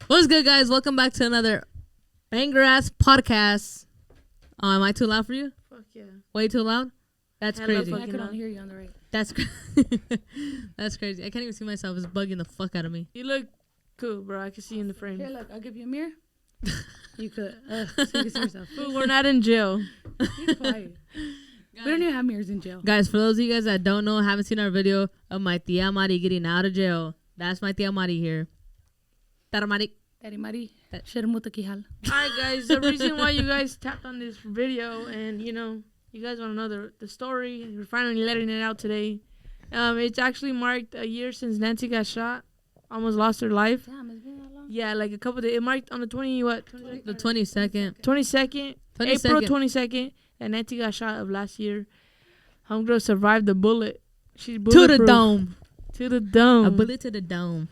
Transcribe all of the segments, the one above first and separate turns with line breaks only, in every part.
What's good, guys? Welcome back to another banger ass podcast. Am I too loud for you?
Fuck yeah.
Way too loud? That's crazy.
I could only hear you on the right.
That's that's crazy. I can't even see myself. It's bugging the fuck out of me.
You look cool, bro. I can see you in the frame.
Here, look. I'll give you a mirror. You could. So you can see yourself.
Fool, we're not in jail.
Be quiet. We don't even have mirrors in jail.
Guys, for those of you guys that don't know, haven't seen our video of my tia Mari getting out of jail, that's my tia Mari here. Tara Mari.
Daddy Mari. Shermuta Kihal.
Alright, guys. The reason why you guys tapped on this video and, you know, you guys want to know the story. We're finally letting it out today. It's actually marked a year since Nancy got shot. Almost lost her life.
Damn, it's been that long?
Yeah, like a couple days. It marked on the 22nd?
The 22nd.
22nd. April 22nd. And Nancy got shot of last year. Homegirl survived the bullet. She's
To
bulletproof.
the dome.
To the dome.
A bullet to the dome.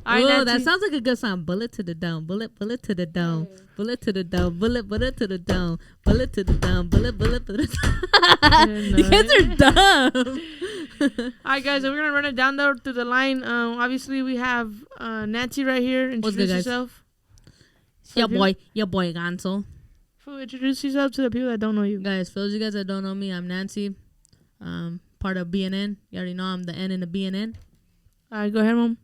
All right,
Oh, that
Nancy.
sounds like a good song. Bullet to the dome. Bullet to the dome. Bullet to the dome. Bullet to the dome. Bullet to the dome. Bullet to the dome. You guys are dumb.
All right, guys, so we're going to run it down there through the line. Obviously, we have Nancy right here.
What's good,
Introduce
guys?
yourself.
Your boy Ganso.
Fool, introduce yourself to the people that don't know you.
Guys, for those of you guys that don't know me, I'm Nancy. Part of BNN. You already know I'm the N in the BNN.
All right, go ahead, Mom.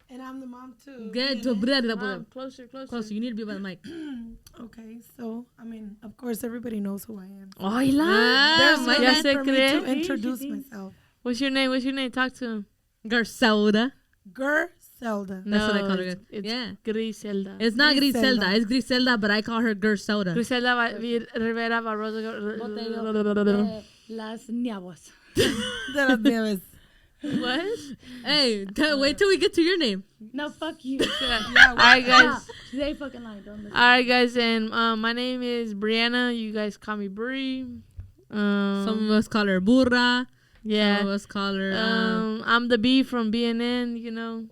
And I'm the mom too.
Good.
Mom, closer.
Closer. You need to be by the mic.
Okay, so I mean, of course, everybody knows who I am.
Ah,
There's
my
no
ya
need
se
for me to
cree.
introduce myself.
What's your name? Talk to him.
Garcelda.
Griselda.
That's what I call her.
It's
Yeah.
Griselda.
It's not
Griselda.
Griselda. It's Griselda, but I call her Gerselda.
Griselda Rivera Barroso.
Las Niavas.
De las Nieves.
What?
Hey, wait till we get to your name.
No, fuck you.
All right, guys.
They fucking lying. Don't listen.
All right, guys, and my name is Brianna. You guys call me Bree.
Some of us call her Burra.
Yeah.
Some of us call her.
I'm the B from BNN, you know.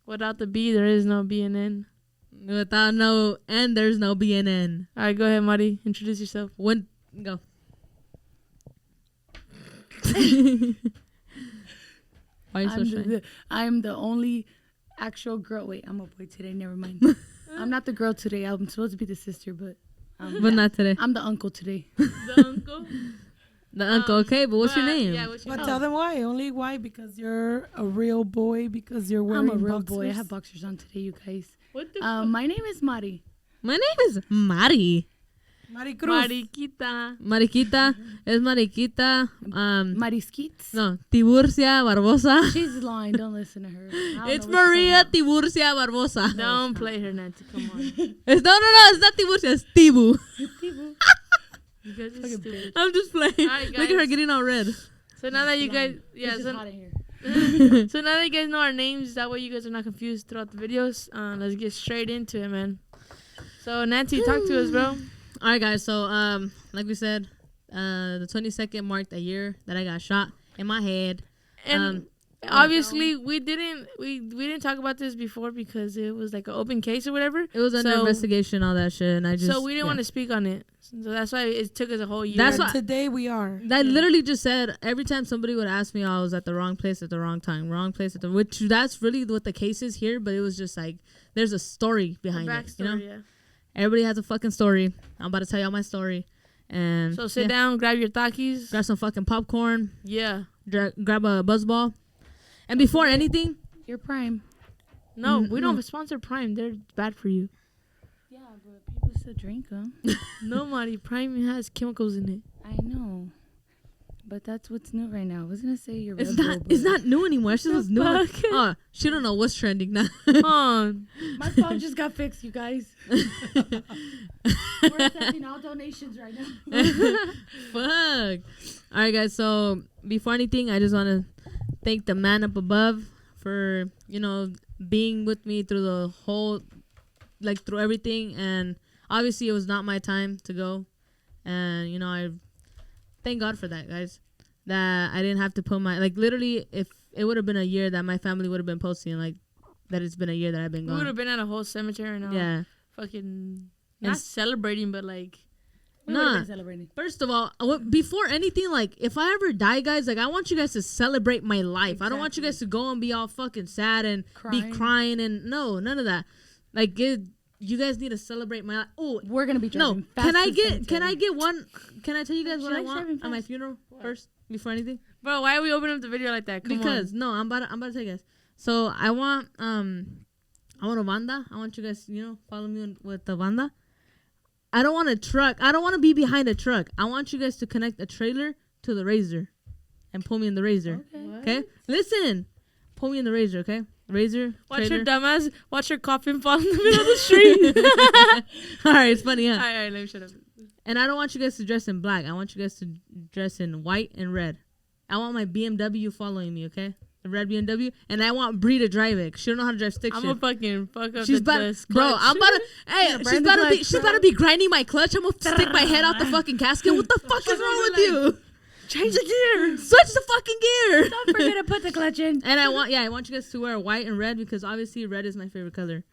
Without the B, there is no BNN.
Without no N, there's no BNN.
All right, go ahead, Marty. Introduce yourself.
Go. Why are you so shy?
I'm the only actual girl. Wait, I'm a boy today. Never mind. I'm not the girl today. I'm supposed to be the sister, but
But not today.
Um,
I'm the uncle today.
The uncle?
The uncle, okay, but what's your name?
Yeah, what's your
But
name?
tell them why. Only why? Because you're a real boy. Because you're wearing
I'm a real
boxers.
boy. I have boxers on today, you guys.
What the
My name is Mari.
My name is Mari.
Maricruz.
Mariquita.
Mariquita. Es Mariquita.
Mari Skeets.
No, Tiburcia Barbosa.
She's lying. Don't listen to her. I don't
It's
know what she's
Maria
talking
Tiburcia Barbosa.
Don't play her, Nancy. Come on.
It's, no, it's not Tiburcia. It's Tibu.
about.
You guys are stupid.
I'm just playing.
Alright,
Look at her
guys.
getting all red.
So now that you guys, yeah,
It's just
so,
hot in here.
so now that you guys know our names, that way you guys are not confused throughout the videos. Let's get straight into it, man. So Nancy, talk to us, bro.
All right, guys. So, like we said, the 22nd marked a year that I got shot in my head.
And obviously, we didn't talk about this before because it was like an open case or whatever.
It was under investigation, all that shit, and I just
So we didn't want to speak on it. So that's why it took us a whole year.
That's
And
why-
today we are.
I literally just said every time somebody would ask me, I was at the wrong place at the wrong time, wrong place at the which that's really what the case is here. But it was just like there's a story behind it. You know,
Backstory, yeah.
everybody has a fucking story. I'm about to tell y'all my story, and
So sit down, grab your takis.
grab some fucking popcorn,
Yeah.
grab a buzzball, and before anything,
You're prime.
No, we
no.
don't sponsor Prime. They're bad for you.
Yeah, but people still drink them.
No, Marty. Prime has chemicals in it.
I know. But that's what's new right now. I was gonna say you're
it's
Red
not
Bull,
it's
but
not new anymore. It's just new.
fuck?
Oh, she don't know what's trending now.
My phone just got fixed, you guys. We're accepting all donations right now.
Fuck. All right, guys. So before anything, I just want to thank the man up above for being with me through the whole, like through everything. And obviously, it was not my time to go, and I thank God for that, guys. That I didn't have to put my literally, if it would have been a year that my family would have been posting that it's been a year that I've been
We
gone.
would have been at a whole cemetery now.
Yeah.
Fucking not
And
celebrating, but like
We would've
Nah.
been celebrating.
First of all, before anything, if I ever die, guys, I want you guys to celebrate my life. I don't want you guys to go and be all fucking sad and be
Crying.
crying and no, none of that. Like, you guys need to celebrate my. Oh,
We're gonna be driving
no.
fast.
Can I
to
get?
cemetery.
Can I get one? Can I tell you guys
Should
what I
I
want
drive
at my
fast?
funeral first before anything?
Bro, why are we opening up the video like that? Come
Because
on.
no, I'm about to tell you guys. So I want a banda. I want you guys, follow me with the banda. I don't want a truck. I don't want to be behind a truck. I want you guys to connect a trailer to the Razor and pull me in the Razor. Okay? Listen. Pull me in the Razor, okay? Razor.
Watch
trailer.
your dumbass. Watch your coffin fall in the middle of the street.
All right, it's funny, huh?
All right, let me shut up.
And I don't want you guys to dress in black. I want you guys to dress in white and red. I want my BMW following me, okay? The red BMW. And I want Bree to drive it. 'Cause she don't know how to drive stick
I'm
shift.
gonna fucking fuck up
She's
the
about,
clutch.
bro. I'm about to. Hey,
burn
she's
the
about to be.
clutch,
She's
bro.
about to be grinding my clutch. I'm gonna stick my head out the fucking casket. What the fuck is wrong with you?
Change the gear.
Switch the fucking gear.
Don't forget to put the clutch in.
And I want you guys to wear white and red because obviously red is my favorite color.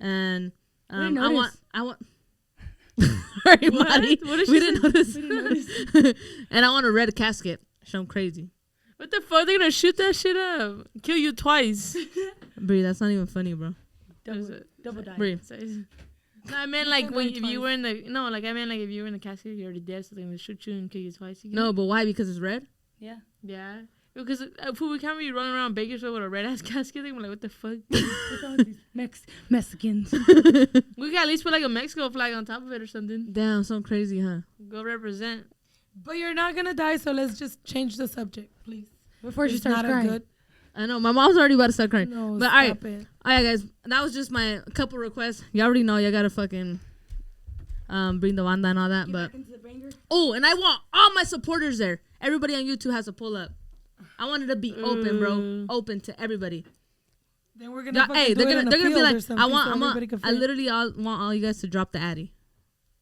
And I want. Sorry,
What?
Marty.
What did
We
she
didn't notice. And I want a red casket. So I'm crazy.
What the fuck? They're gonna shoot that shit up. Kill you twice.
Bree, that's not even funny, bro.
Double die.
Bree.
No, I meant like when if you were in the I meant like if you were in the casket, you're already dead, so they're gonna shoot you and kill you twice. Again.
No, but why? Because it's red?
Yeah.
Yeah. Because we can't be running around Bakersfield with a red ass casket. Thing. We're like, what the fuck?
What's wrong with these Mexicans?
We could at least put like a Mexico flag on top of it or something.
Damn, so crazy, huh?
Go represent.
But you're not gonna die, so let's just change the subject, please.
Before she
It's
starts
not
crying.
a good.
I know. My mom's already about to start crying.
No,
But all right.
stop it.
All right, guys. That was just my couple requests. You already know. You gotta fucking bring the banda and all that. But oh, and I want all my supporters there. Everybody on YouTube has to pull up. I want it to be open, bro. Open to everybody.
Then we're gonna.
Yeah, hey, they're gonna be like, I want, I
literally.
literally want all you guys to drop the addy.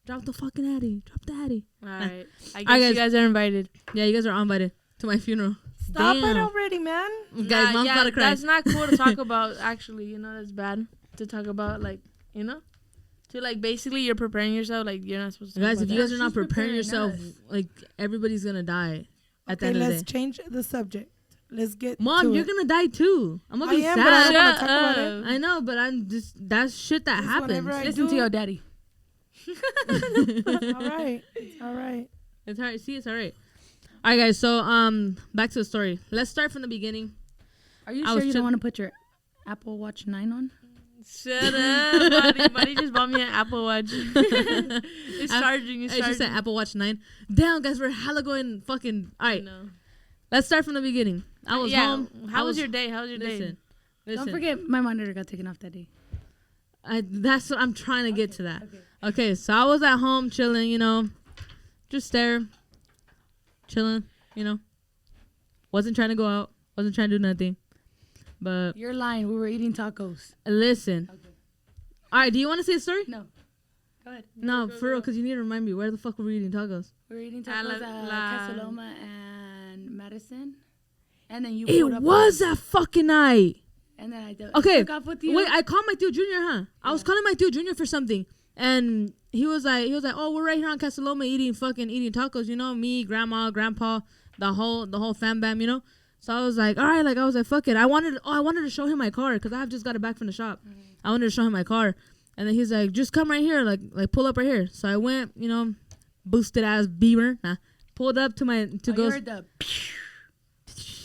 Drop the fucking addy. Drop the addy.
All right. I guess
All right,
you guys are invited.
Yeah, you guys are invited to my funeral.
Stop it
Damn.
already, man.
Guys, mom's about to cry.
That's not cool to talk about. Actually, that's bad to talk about. Like, to like basically you're preparing yourself. Like you're not supposed to. Talk
Guys,
about
if you
that.
guys are not
She's
preparing
preparing
yourself,
us.
like everybody's gonna die at the
Okay,
end of the
let's
day.
change the subject. Let's get.
Mom,
to
you're
it.
gonna die too. I'm gonna
I
be
am, but I
sad.
don't wanna
Shut
talk about it.
up.
I know, but I'm just that's shit that
Just
happens.
whatever I
Listen
do.
to your daddy.
All right, all right.
It's alright. See, it's alright. All right, guys. So back to the story. Let's start from the beginning.
Are you
I
sure
was
you
chill-
don't want to put your Apple Watch 9 on?
Shut up. Buddy just bought me an Apple Watch. It's charging. It's
Hey, she
charging.
said Apple Watch 9. Damn, guys, we're hella going fucking. All right,
No.
let's start from the beginning. I was home.
How was your day? How was your
Listen,
day?
listen.
Don't forget, my monitor got taken off that day.
That's what I'm trying to get to that. Okay, so I was at home chilling, just there, chilling, Wasn't trying to go out. Wasn't trying to do nothing. But
You're lying. We were eating tacos.
listen.
Okay.
All right, do you want to say a story?
No. Go ahead.
No, for real, because you need to remind me. Where the fuck were we eating tacos?
We were eating
La-
tacos
la-
at
la-
Casaloma and Madison. And then you
It
pulled up
was that fucking night.
And then I
Okay,
took off with you.
wait, I called my Theo Junior, huh? I was calling my Theo Junior for something. And he was like, oh, we're right here on Casaloma eating tacos, me, grandma, grandpa, the whole fam bam, So I was like, all right, fuck it. I wanted to show him my car because I have just got it back from the shop. I wanted to show him my car. And then he's like, just come right here, like pull up right here. So I went, boosted ass Beamer, pulled up to
you
go.
heard the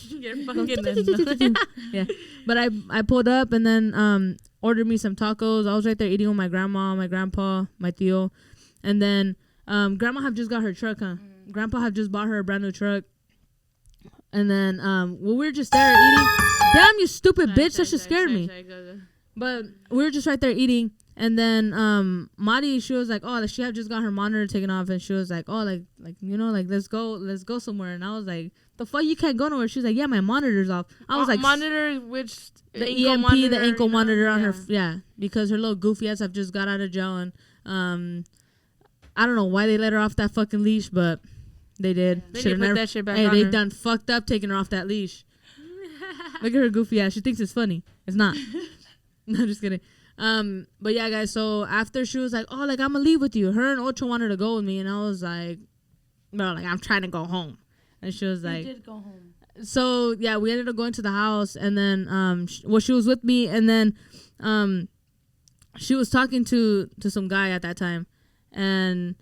You're fucking
Yeah, but I pulled up and then ordered me some tacos. I was right there eating with my grandma, my grandpa, my Theo, and then grandma have just got her truck, huh? Grandpa have just bought her a brand new truck, and then we were just there eating. Damn, you stupid bitch! That shit scared me. But we were just right there eating, and then Madi, she was like, oh, she had just got her monitor taken off, and she was like, oh, like let's go somewhere. And I was like, the fuck, you can't go nowhere. She was like, yeah, my monitor's off. I was like,
monitor which
the
ankle
EMP,
monitor,
the ankle monitor on her,
yeah.
because her little goofy ass have just got out of jail, and I don't know why they let her off that fucking leash, but they did.
They
Should've
need to put that shit back
Hey,
on
they
her.
done fucked up taking her off that leash. Look at her goofy ass. She thinks it's funny. It's not. No, just kidding. But yeah, guys. So after she was like, "Oh, like I'm gonna leave with you." Her and Ocho wanted to go with me, and I was like, "No, like I'm trying to go home." And she was like,
You did go home.
so yeah, we ended up going to the house, and then she was with me, and then she was talking to some guy at that time, and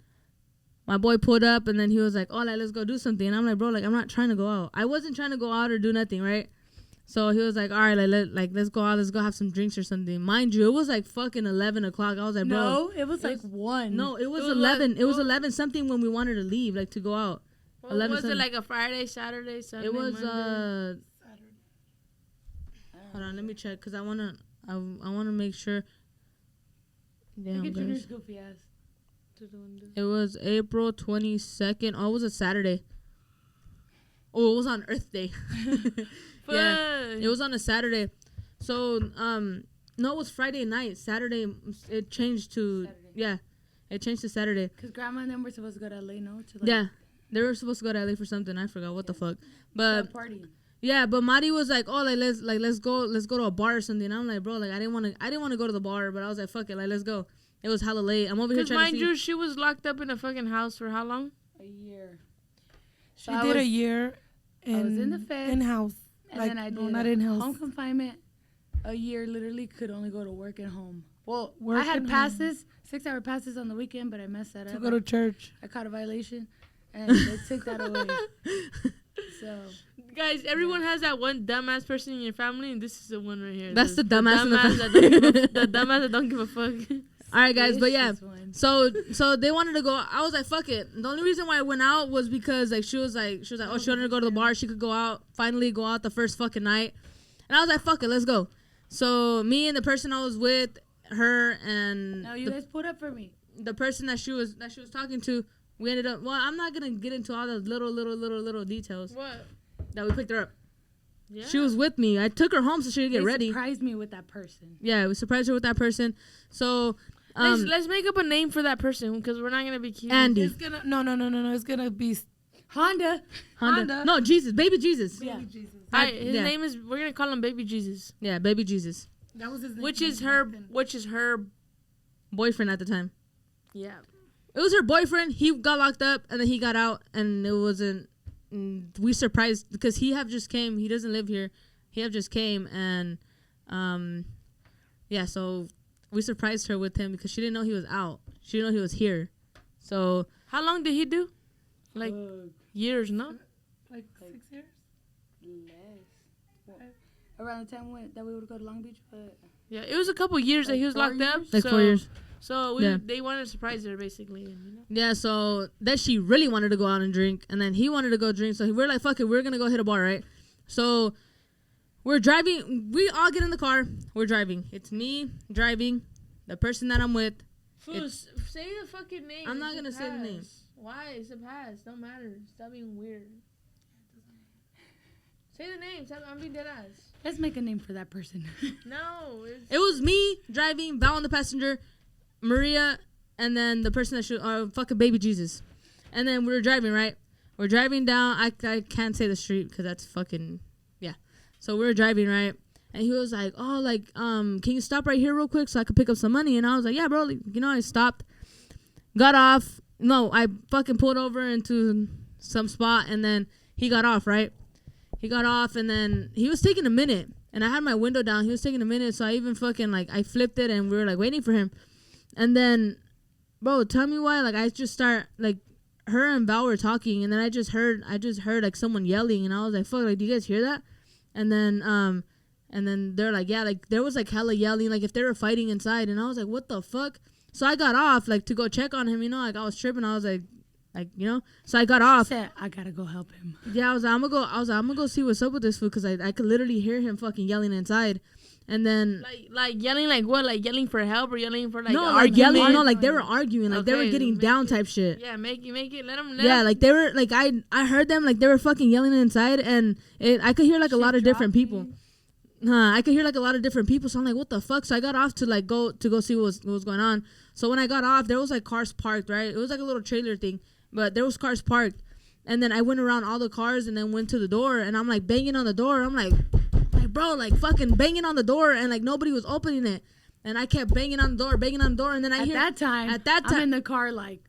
my boy pulled up, and then he was like, "Oh, like, let's go do something." And I'm like, "Bro, like, I'm not trying to go out. I wasn't trying to go out or do nothing, right?" So he was like, "All right, let's go out. Let's go have some drinks or something." Mind you, it was like fucking 11 o'clock. I was like, "Bro,
No, it was like 1.
no, it was
It was
11.
like-
It was
well-
11 something when we wanted to leave, like to go out.
What
11
was it
something.
like a Friday, Saturday, Sunday?
It was
Monday?
Hold on, let me check because I wanna make sure. Damn,
Look at Junior's
guys.
goofy ass.
It was April 22nd. Oh, it was a Saturday. Oh, it was on Earth Day. Yeah,
Fuck.
it was on a Saturday. So, no, it was Friday night. Saturday, it changed to,
Saturday.
yeah, it changed to Saturday.
Because Grandma and them were supposed to go to LA, no? To like,
Yeah, they were supposed to go to LA for something. I forgot what the fuck. But,
party.
yeah, but Mari was like, "Oh, let's go to a bar or something." And I'm like, "Bro, like I didn't want to go to the bar, but I was like, fuck it, like let's go." It was hella late. I'm over here
Because
trying
mind
to see.
you, she was locked up in a fucking house for how long?
A year.
She
So I
did a
was-
year
I was in the feds,
in house.
And
Like,
then I
no,
did
not in house.
home confinement. A year, literally could only go to work and home. Well,
Work
I had
and
passes, 6-hour passes on the weekend, but I messed that
To
up.
go to church.
I caught a violation, and they took that away. So
Guys, everyone has that one dumbass person in your family, and this is the one right here.
That's the dumbass in the
that
family.
don't give a, the dumbass that don't give a fuck.
All right, guys, but yeah.
this one.
So they wanted to go. I was like, fuck it. The only reason why I went out was because like she was like, oh, she wanted to go to the bar. She could go out. Finally, go out the first fucking night. And I was like, fuck it, let's go. So me and the person I was with, her and
No, you guys pulled up for me.
the person that she was talking to, we ended up. Well, I'm not gonna get into all the little details
What?
that we picked her up.
Yeah.
She was with me. I took her home so she could get
They
ready.
surprised me with that person.
Yeah, we surprised her with that person. So
Let's make up a name for that person because we're not gonna be cute.
Andy.
It's gonna no. It's gonna be
Honda.
Honda. No, Jesus, baby Jesus.
Yeah.
Jesus.
All right, his
yeah.
name is. We're gonna call him Baby Jesus,
Yeah, baby Jesus.
That was his name.
which is her.
Boyfriend at the time.
Yeah.
It was her boyfriend. He got locked up and then he got out and it wasn't. We surprised because he have just came. He doesn't live here. He have just came and, yeah. So we surprised her with him because she didn't know he was out. She didn't know he was here. So
How long did he do? Like years, no?
like 6 years.
Less. Well, around the time that we would go to Long Beach, but
Yeah, it was a couple years that
Like
he was
4
locked up.
years?
like 4 years.
So
Yeah.
they wanted to surprise her basically. You know?
Yeah. So that she really wanted to go out and drink, and then he wanted to go drink. So we're like, fuck it, we're gonna go hit a bar, right? So we're driving. We all get in the car. We're driving. It's me driving, the person that I'm with.
Say the fucking name.
I'm not
It's a
gonna say the name.
pass. Why? It's a pass. Don't matter. Stop being weird. Say the name. I'm being dead ass.
let's make a name for that person.
No.
It was me driving, Val on the passenger, Maria, and then the person that should, fucking baby Jesus. And then we were driving, right? We're driving down. I can't say the street because that's fucking, yeah. So we were driving, right? And he was like, oh, like, can you stop right here real quick so I could pick up some money? And I was like, yeah, bro. Like, you know, I stopped, got off. No, I fucking pulled over into some spot and then he got off, right? He got off and then he was taking a minute. And I had my window down. He was taking a minute. So I even fucking, like, I flipped it and we were, like, waiting for him. And then, bro, tell me why. Like, I just start, like, her and Val were talking. And then I just heard, like, someone yelling. And I was like, fuck, like, do you guys hear that? And then they're like, yeah, like, there was, like, hella yelling. Like, if they were fighting inside. And I was like, what the fuck? So I got off, like, to go check on him. You know, like, I was tripping. I was like, you know. So I got
I
off.
said, I gotta go help him.
Yeah, I'm gonna go see what's up with this fool because I could literally hear him fucking yelling inside, and then
Like yelling like what? Like yelling for help or yelling for like
no, like
argument?
yelling, no, like they were arguing, like they were
Okay,
getting
make
down
it-
type shit.
Yeah, make it. Let them.
Yeah, like they were like I heard them like they were fucking yelling inside, and I could hear like a lot of different people. I could hear like a lot of different people, so I'm like, what the fuck? So I got off to like go see what was going on. So when I got off, there was like cars parked, right? It was like a little trailer thing, but there was cars parked. And then I went around all the cars and then went to the door and I'm like banging on the door. I'm like bro, like fucking banging on the door and like nobody was opening it. And I kept banging on the door and then I
At
hear
that time,
I'm
I'm in the car like,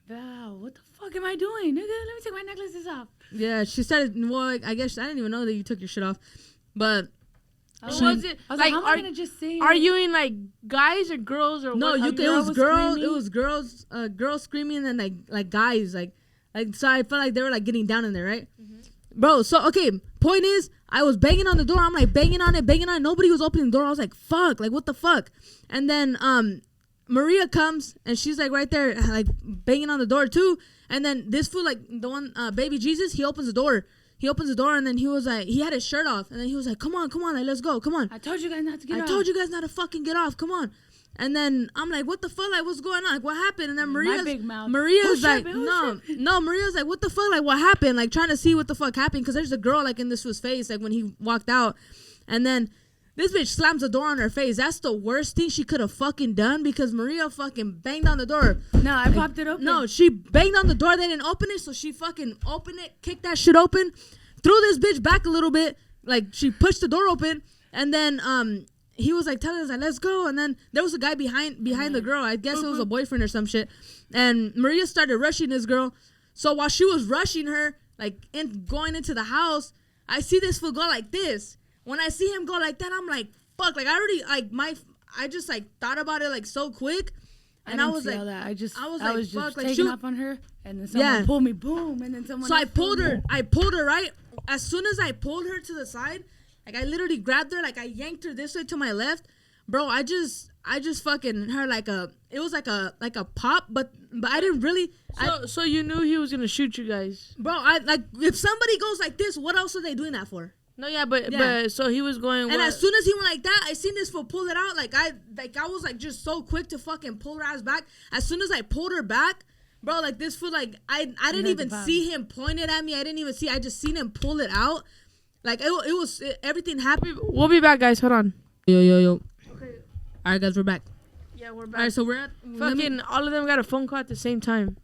Val, what the fuck am I doing? Nigga, let me take my necklaces off.
Yeah, she started. Well, I guess I didn't even know that you took your shit off, but
What was it?
I was
Like,
how am I gonna just say
are you in like guys or girls or
No,
what?
you
A
could. It
girl
was girls.
screaming?
It was girls screaming and like guys like. So I felt like they were like getting down in there, right? Bro, so okay, point is, I was banging on the door. I'm like banging on it. Nobody was opening the door. I was like, fuck, like what the fuck? And then Maria comes and she's like right there, like banging on the door too. And then this fool, like the one, baby Jesus, he opens the door. And then he was like, he had his shirt off. And then he was like, come on, like let's go, come on.
I told you guys not to get off.
I told you guys not to fucking get off. Come on. And then I'm like, what the fuck? Like, what's going on? Like, what happened? And then Maria's like, no, Maria's like, what the fuck? Like, what happened? Like, trying to see what the fuck happened. Because there's a girl, like, in this was face, like, when he walked out. And then this bitch slams the door on her face. That's the worst thing she could have fucking done because Maria fucking banged on the door.
No, I popped it open.
No, she banged on the door. They didn't open it. So she fucking opened it, kicked that shit open, threw this bitch back a little bit. Like, she pushed the door open. And then, he was like telling us like let's go, and then there was a guy behind the girl. I guess it was a boyfriend or some shit. And Maria started rushing this girl. So while she was rushing her, like going into the house, I see this fool go like this. When I see him go like that, I'm like fuck. Like I already I just like thought about it like so quick, and I was like
that.
I was
just
like,
taking off on her, and then someone pulled me, boom, and then someone.
So I pulled her right. As soon as I pulled her to the side. Like, I literally grabbed her, like, I yanked her this way to my left. Bro, I just fucking her like it was like a pop, but I didn't really.
So you knew he was going to shoot you guys.
Bro, I like, if somebody goes like this, what else are they doing that for?
No, yeah, but so he was going.
And as soon as he went like that, I seen this fool pull it out. Like, I was like just so quick to fucking pull her ass back. As soon as I pulled her back, bro, like this fool, like, I didn't even see him point it at me. I just seen him pull it out. Like, everything happened.
We'll be back, guys. Hold on.
Yo.
Okay.
All right, guys, we're back.
Yeah, we're back.
All right, so we're at...
Fucking all of them got a phone call at the same time.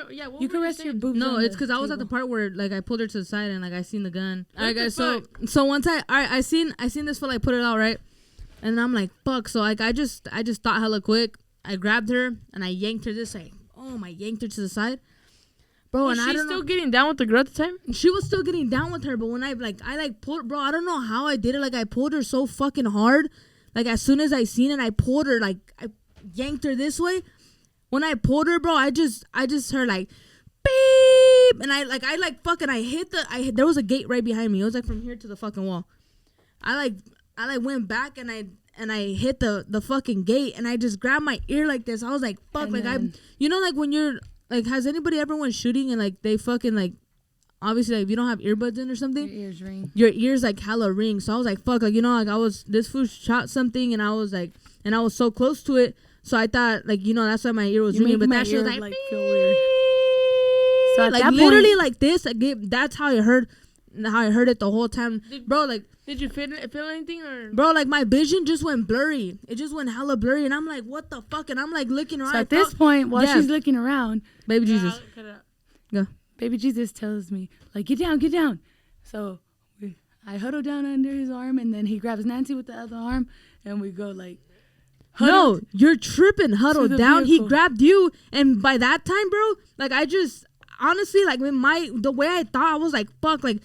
You can rest your boobs.
No, it's because I was at the part where, like, I pulled her to the side and, like, I seen the gun. All right, guys, so once I seen this fool, like, put it out, right? And I'm like, fuck. So, like, I just thought hella quick. I grabbed her and I yanked her this way. I yanked her to the side. Bro,
was she still getting down with the girl at the time?
She was still getting down with her, but when I pulled, bro, I don't know how I did it. Like, I pulled her so fucking hard. Like, as soon as I seen it, I pulled her, like, I yanked her this way. When I pulled her, bro, I just heard, like, beep, and I hit there was a gate right behind me. It was, like, from here to the fucking wall. I went back, and I hit the fucking gate, and I just grabbed my ear like this. I was like, fuck, like, like, when you're... Like, has anybody ever went shooting and, like, they fucking, like, obviously, like, if you don't have earbuds in or something.
Your ears ring.
Your ears, like, hella ring. So I was like, fuck, like, like, this fool shot something and I was, like, and I was so close to it. So I thought, like, that's why my ear was ringing. But that shit was, like feel weird. So like, literally, like, this, like, that's how I heard it the whole time. Bro, like.
Did you feel anything or?
Bro, like, my vision just went blurry. It just went hella blurry. And I'm like, what the fuck? And I'm, like, looking around.
So at this point, while she's looking around.
Baby Jesus. Go.
Baby Jesus tells me, like, get down. So I huddle down under his arm. And then he grabs Nancy with the other arm. And we go, like.
No, you're tripping. Huddle down. Vehicle. He grabbed you. And by that time, bro, like, I just. Honestly, like, the way I thought, I was like, fuck, like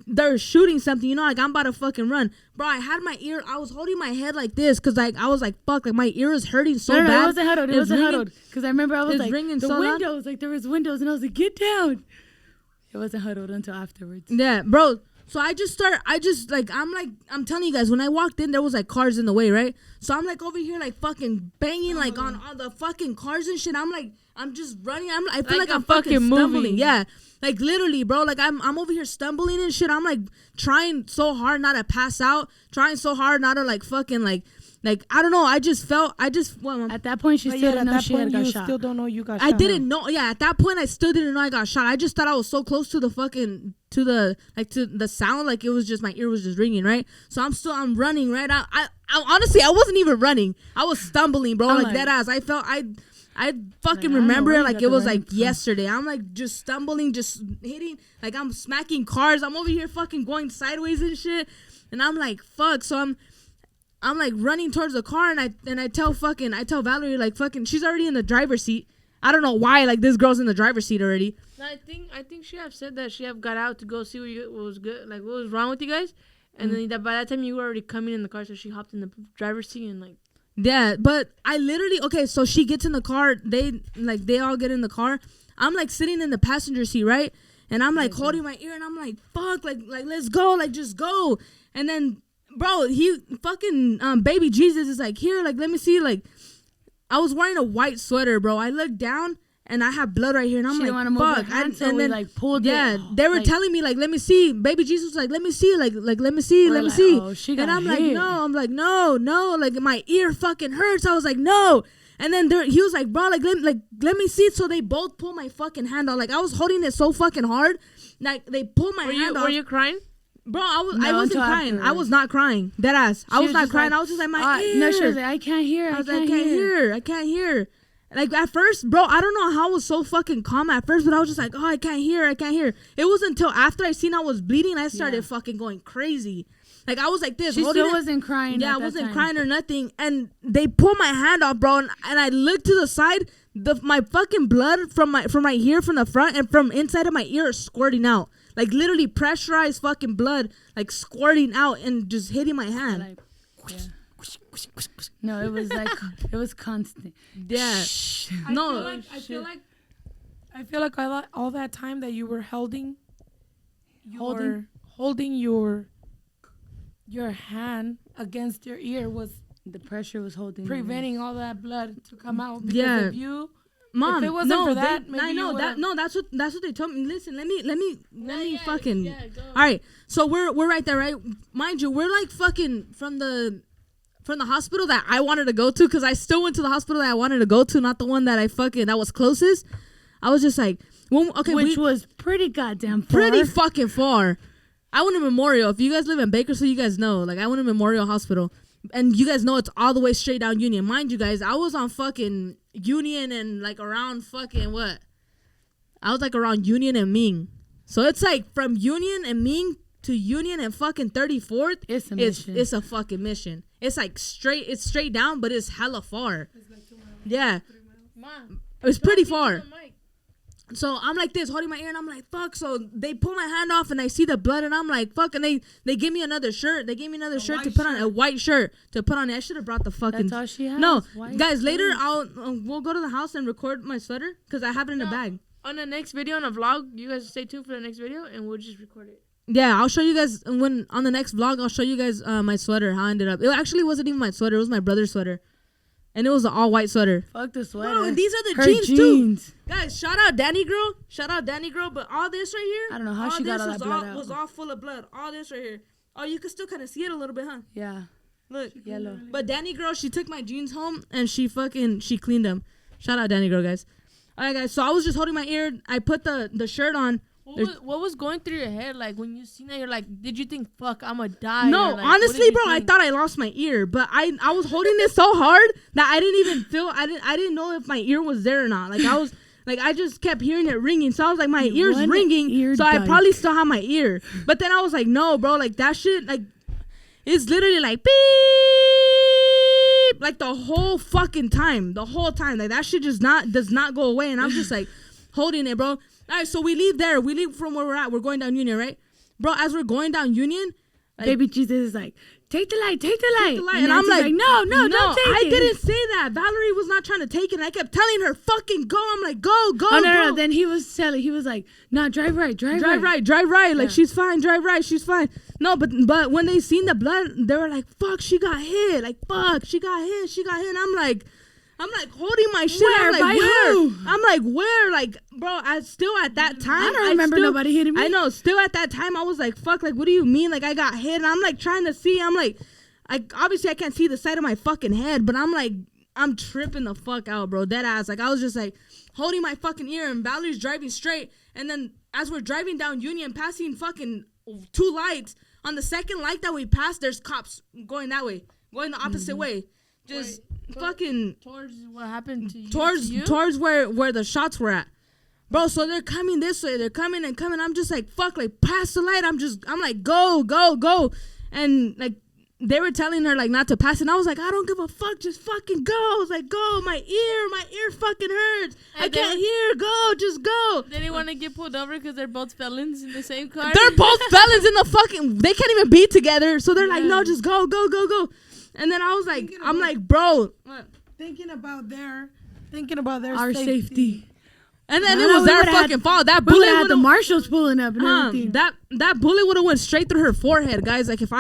they're shooting something, like, I'm about to fucking run. Bro, I had my ear, I was holding my head like this, because, like, I was like, fuck, like, my ear is hurting so bad.
No, it wasn't huddled. Because I remember I was like, the
so
windows,
loud.
like, there was windows, and I was like, get down. It wasn't huddled until afterwards.
Yeah, bro. So I'm telling you guys, when I walked in, there was, like, cars in the way, right? So I'm, like, over here, like, fucking banging, like, on all the fucking cars and shit. I'm just running. I feel like I'm fucking stumbling. Moving. Yeah. Like, literally, bro. Like, I'm over here stumbling and shit. I'm, like, trying so hard not to pass out. Trying so hard not to, like, fucking, like, I don't know. At
that point, she still didn't know she had got shot.
Still don't know you got shot.
I didn't know. Yeah, at that point, I still didn't know I got shot. I just thought I was so close to the fucking, to the sound. Like, it was just, my ear was just ringing, right? So I'm running, right? I honestly, I wasn't even running. I was stumbling, bro. Like, that ass. I fucking remember it like it was like yesterday. I'm like just stumbling, just hitting, like I'm smacking cars. I'm over here fucking going sideways and shit. And I'm like, fuck. So I'm like running towards the car, and I tell Valerie, like, fucking, she's already in the driver's seat. I don't know why, like, this girl's in the driver's seat already.
I think she have said that she have got out to go see what was good, like what was wrong with you guys. And then by that time you were already coming in the car, so she hopped in the driver's seat and like.
Yeah, but I literally so she gets in the car. They all get in the car. I'm like sitting in the passenger seat, right? And I'm like holding my ear, and I'm like, fuck, like let's go, like just go. And then, bro, he fucking baby Jesus is like, here, like let me see, like I was wearing a white sweater, bro. I looked down. And I have blood right here, and I'm like, fuck. And then
like pulled
it. They were telling me like, let me see. Baby Jesus was like, let me see, like let me see, let me see.
Oh, she got
and I'm
hit.
like, no, no, like my ear fucking hurts. I was like, no. And then he was like, bro, like let me see. So they both pulled my fucking hand off. Like I was holding it so fucking hard, like they pulled my hand off.
Were you crying?
Bro, I wasn't crying. I was not crying. Dead ass. I was not crying. I was just like, my ear.
No, she was like, I can't hear.
I was like, I can't hear. Like, at first, bro, I don't know how I was so fucking calm at first, but I was just like, oh, I can't hear. It wasn't until after I seen I was bleeding, I started fucking going crazy. Like, I was like this.
She still wasn't crying.
Yeah, I wasn't crying or nothing. And they pulled my hand off, bro, and I looked to the side. My fucking blood from right here, from the front, and from inside of my ear is squirting out. Like, literally pressurized fucking blood, like, squirting out and just hitting my hand.
Like, yeah. No, it was like it was constant.
Yeah.
I feel like all that time that you were holding your hand against your ear was
the pressure was holding
preventing all that blood to come out. Because
Yeah.
if you,
Mom,
if it wasn't for that, maybe
I know
you
that. No, that's what they told me. Listen, let me fucking.
Yeah, go.
All right, so we're right there, right? Mind you, we're like fucking from the hospital that I wanted to go to, because I still went to the hospital that I wanted to go to, not the one that that was closest. I was just like,
which was pretty goddamn far.
Pretty fucking far. I went to Memorial. If you guys live in Bakersfield, you guys know. Like, I went to Memorial Hospital, and you guys know it's all the way straight down Union. Mind you guys, I was on fucking Union and like around fucking what? I was like around Union and Ming. So it's like from Union and Ming to Union and fucking 34th.
It's a mission.
It's a fucking mission. It's like straight down, but it's hella far. It's like 2 miles. Yeah.
Mom,
it's pretty far. So I'm like this, holding my ear, and I'm like, fuck. So they pull my hand off, and I see the blood, and I'm like, fuck. And they give me another shirt. They gave me another shirt to put on, a white shirt to put on. I should have brought the fucking.
That's all she has.
No, guys.
Shirt.
Later, we'll go to the house and record my sweater, because I have it in a bag.
On the next video, on a vlog, you guys stay tuned for the next video, and we'll just record it.
Yeah, I'll show you guys when on the next vlog. I'll show you guys my sweater, how I ended up. It actually wasn't even my sweater. It was my brother's sweater. And it was an all-white sweater.
Fuck the sweater.
Bro, and these are the
Her
jeans, too. Guys, shout out Danny Girl. But all this right here.
I don't know how she got all that blood out.
Was all full of blood. All this right here. Oh, you can still kind of see it a little bit, huh?
Yeah.
Look.
Yellow.
But Danny Girl, she took my jeans home, and she cleaned them. Shout out Danny Girl, guys. All right, guys. So I was just holding my ear. I put the shirt on.
What was going through your head? Like, when you seen that, you're like, did you think, fuck, I'm gonna die?
No,
like,
honestly, bro, I thought I lost my ear, but I was holding it so hard that I didn't even feel, I didn't know if my ear was there or not. Like, I was, like, I just kept hearing it ringing. So I was like, my ear's ringing, so I probably still have my ear. But then I was like, no, bro, like, that shit, like, it's literally like, beep, like, the whole fucking time. Like, that shit does not go away. And I'm just like, holding it, bro. All right, so we leave there. We leave from where we're at. We're going down Union, right? Bro, as we're going down Union, like,
baby Jesus is like, take the light.
And I'm like,
no, don't take it.
I didn't say that. Valerie was not trying to take it. And I kept telling her, fucking go. I'm like, go.
No. Then he was like, no, drive right.
Like, she's fine. Drive right. She's fine. No, but when they seen the blood, they were like, fuck, she got hit. Like, fuck, she got hit. And I'm like holding my shit.
Where?
I'm like, where? Who? I'm like, where? Like, bro, I still at that time.
I don't remember nobody hitting me.
I know. Still at that time, I was like, fuck, like, what do you mean? Like, I got hit. And I'm like trying to see. I'm like, obviously I can't see the side of my fucking head, but I'm like, I'm tripping the fuck out, bro. Dead ass. Like, I was just like holding my fucking ear, and Valerie's driving straight. And then as we're driving down Union, passing fucking 2 lights, on the second light that we passed, there's cops going that way, going the opposite way. Just fucking towards
what happened to you?
Towards where the shots were at, bro. So they're coming this way. They're coming. I'm just like, fuck, like, pass the light. I'm like, go, and like they were telling her like not to pass, and I was like, I don't give a fuck, just fucking go. I was like, go, my ear fucking hurts. I can't hear. Go, just go.
They didn't want to get pulled over because they're both felons in the same car.
They're both felons in the fucking. They can't even be together, so they're like, no, just go. And then I was like, I'm like, bro,
thinking about their
our safety.
And then it was their fucking fault. That bullet
had the marshals pulling up and everything.
That bullet would have went straight through her forehead, guys. Like if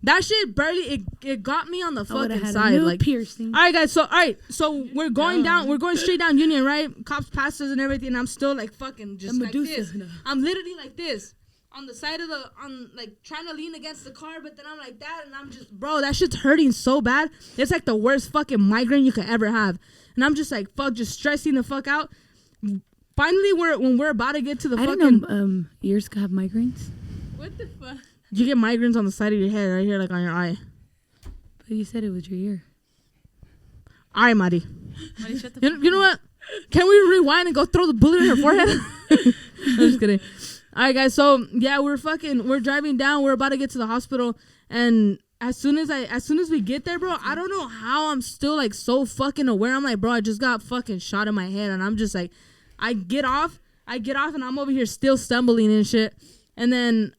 that shit barely it got me on the fucking side. Like
piercing.
All right, guys. So we're going down. We're going straight down Union, right? Cops passed us and everything. And I'm still like fucking just like this. I'm literally like this on the side of like trying to lean against the car, but then I'm like that, and I'm just, bro, that shit's hurting so bad. It's like the worst fucking migraine you could ever have, and I'm just like fuck, just stressing the fuck out. Finally, when we're about to get to the fucking.
I didn't know ears have migraines.
What the fuck?
You get migraines on the side of your head, right here, like on your eye.
But you said it was your ear.
All right, Mari.
Mari, shut the
You know what? Can we rewind and go throw the bullet in her forehead? I'm just kidding. All right, guys. So yeah, we're driving down. We're about to get to the hospital, and as soon as we get there, bro, I don't know how I'm still like so fucking aware. I'm like, bro, I just got fucking shot in my head, and I'm just like, I get off, and I'm over here still stumbling and shit. And then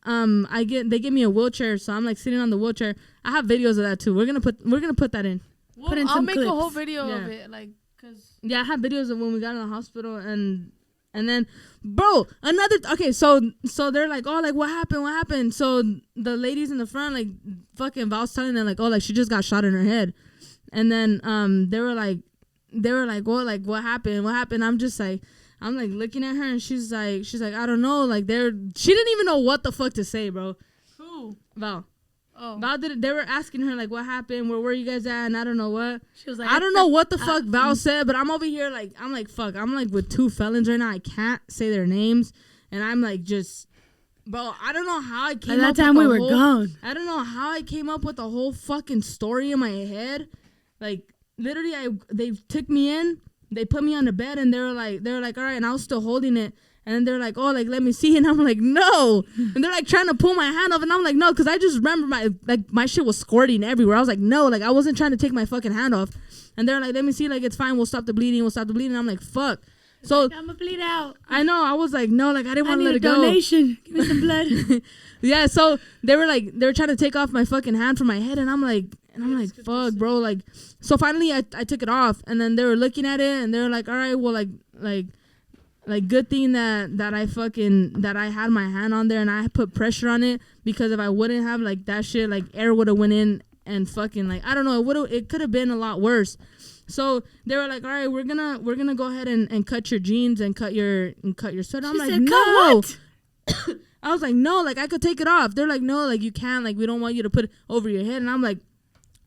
they give me a wheelchair, so I'm like sitting on the wheelchair. I have videos of that too. We're gonna put that in.
Well, I'll make a whole video of it, like, cause
I have videos of when we got in the hospital, and then, bro, so they're like, oh, like what happened? So the ladies in the front, like fucking Val's telling them like, oh, like she just got shot in her head, and then they were like, well, like what happened? I'm like looking at her, and she's like, I don't know, like she didn't even know what the fuck to say, bro.
Who?
Val.
Oh.
Val they were asking her like what happened, where were you guys at, and I don't know what.
She was like,
I don't know what the fuck Val said, but I'm over here like, I'm like, fuck, I'm like with two felons right now. I can't say their names, and I'm like just, bro, I don't know how I came up.
At that time we were gone.
I don't know how I came up with the whole fucking story in my head. Like literally, they took me in. They put me on the bed, and they were like, all right, and I was still holding it, and then they're like, oh, like let me see, and I'm like, no, and they're like trying to pull my hand off, and I'm like, no, because I just remember my shit was squirting everywhere. I was like, no, like I wasn't trying to take my fucking hand off, and they're like, let me see, like it's fine, we'll stop the bleeding. I'm like, fuck. So
I'm gonna bleed out.
I know. I was like, no, like I didn't want to let it go.
Donation. Give me some blood.
Yeah. So they were trying to take off my fucking hand from my head, and I'm like, fuck, bro. Like, so finally I took it off, and then they were looking at it, and they were like, all right, well, like good thing that I had my hand on there and I put pressure on it, because if I wouldn't have, like that shit, like air would have went in and fucking like, I don't know, it could have been a lot worse. So they were like, all right, we're gonna go ahead and cut your jeans and cut your sweater. I'm like, no. I was like, no, like I could take it off. They're like, no, like you can't, like we don't want you to put it over your head. And I'm like,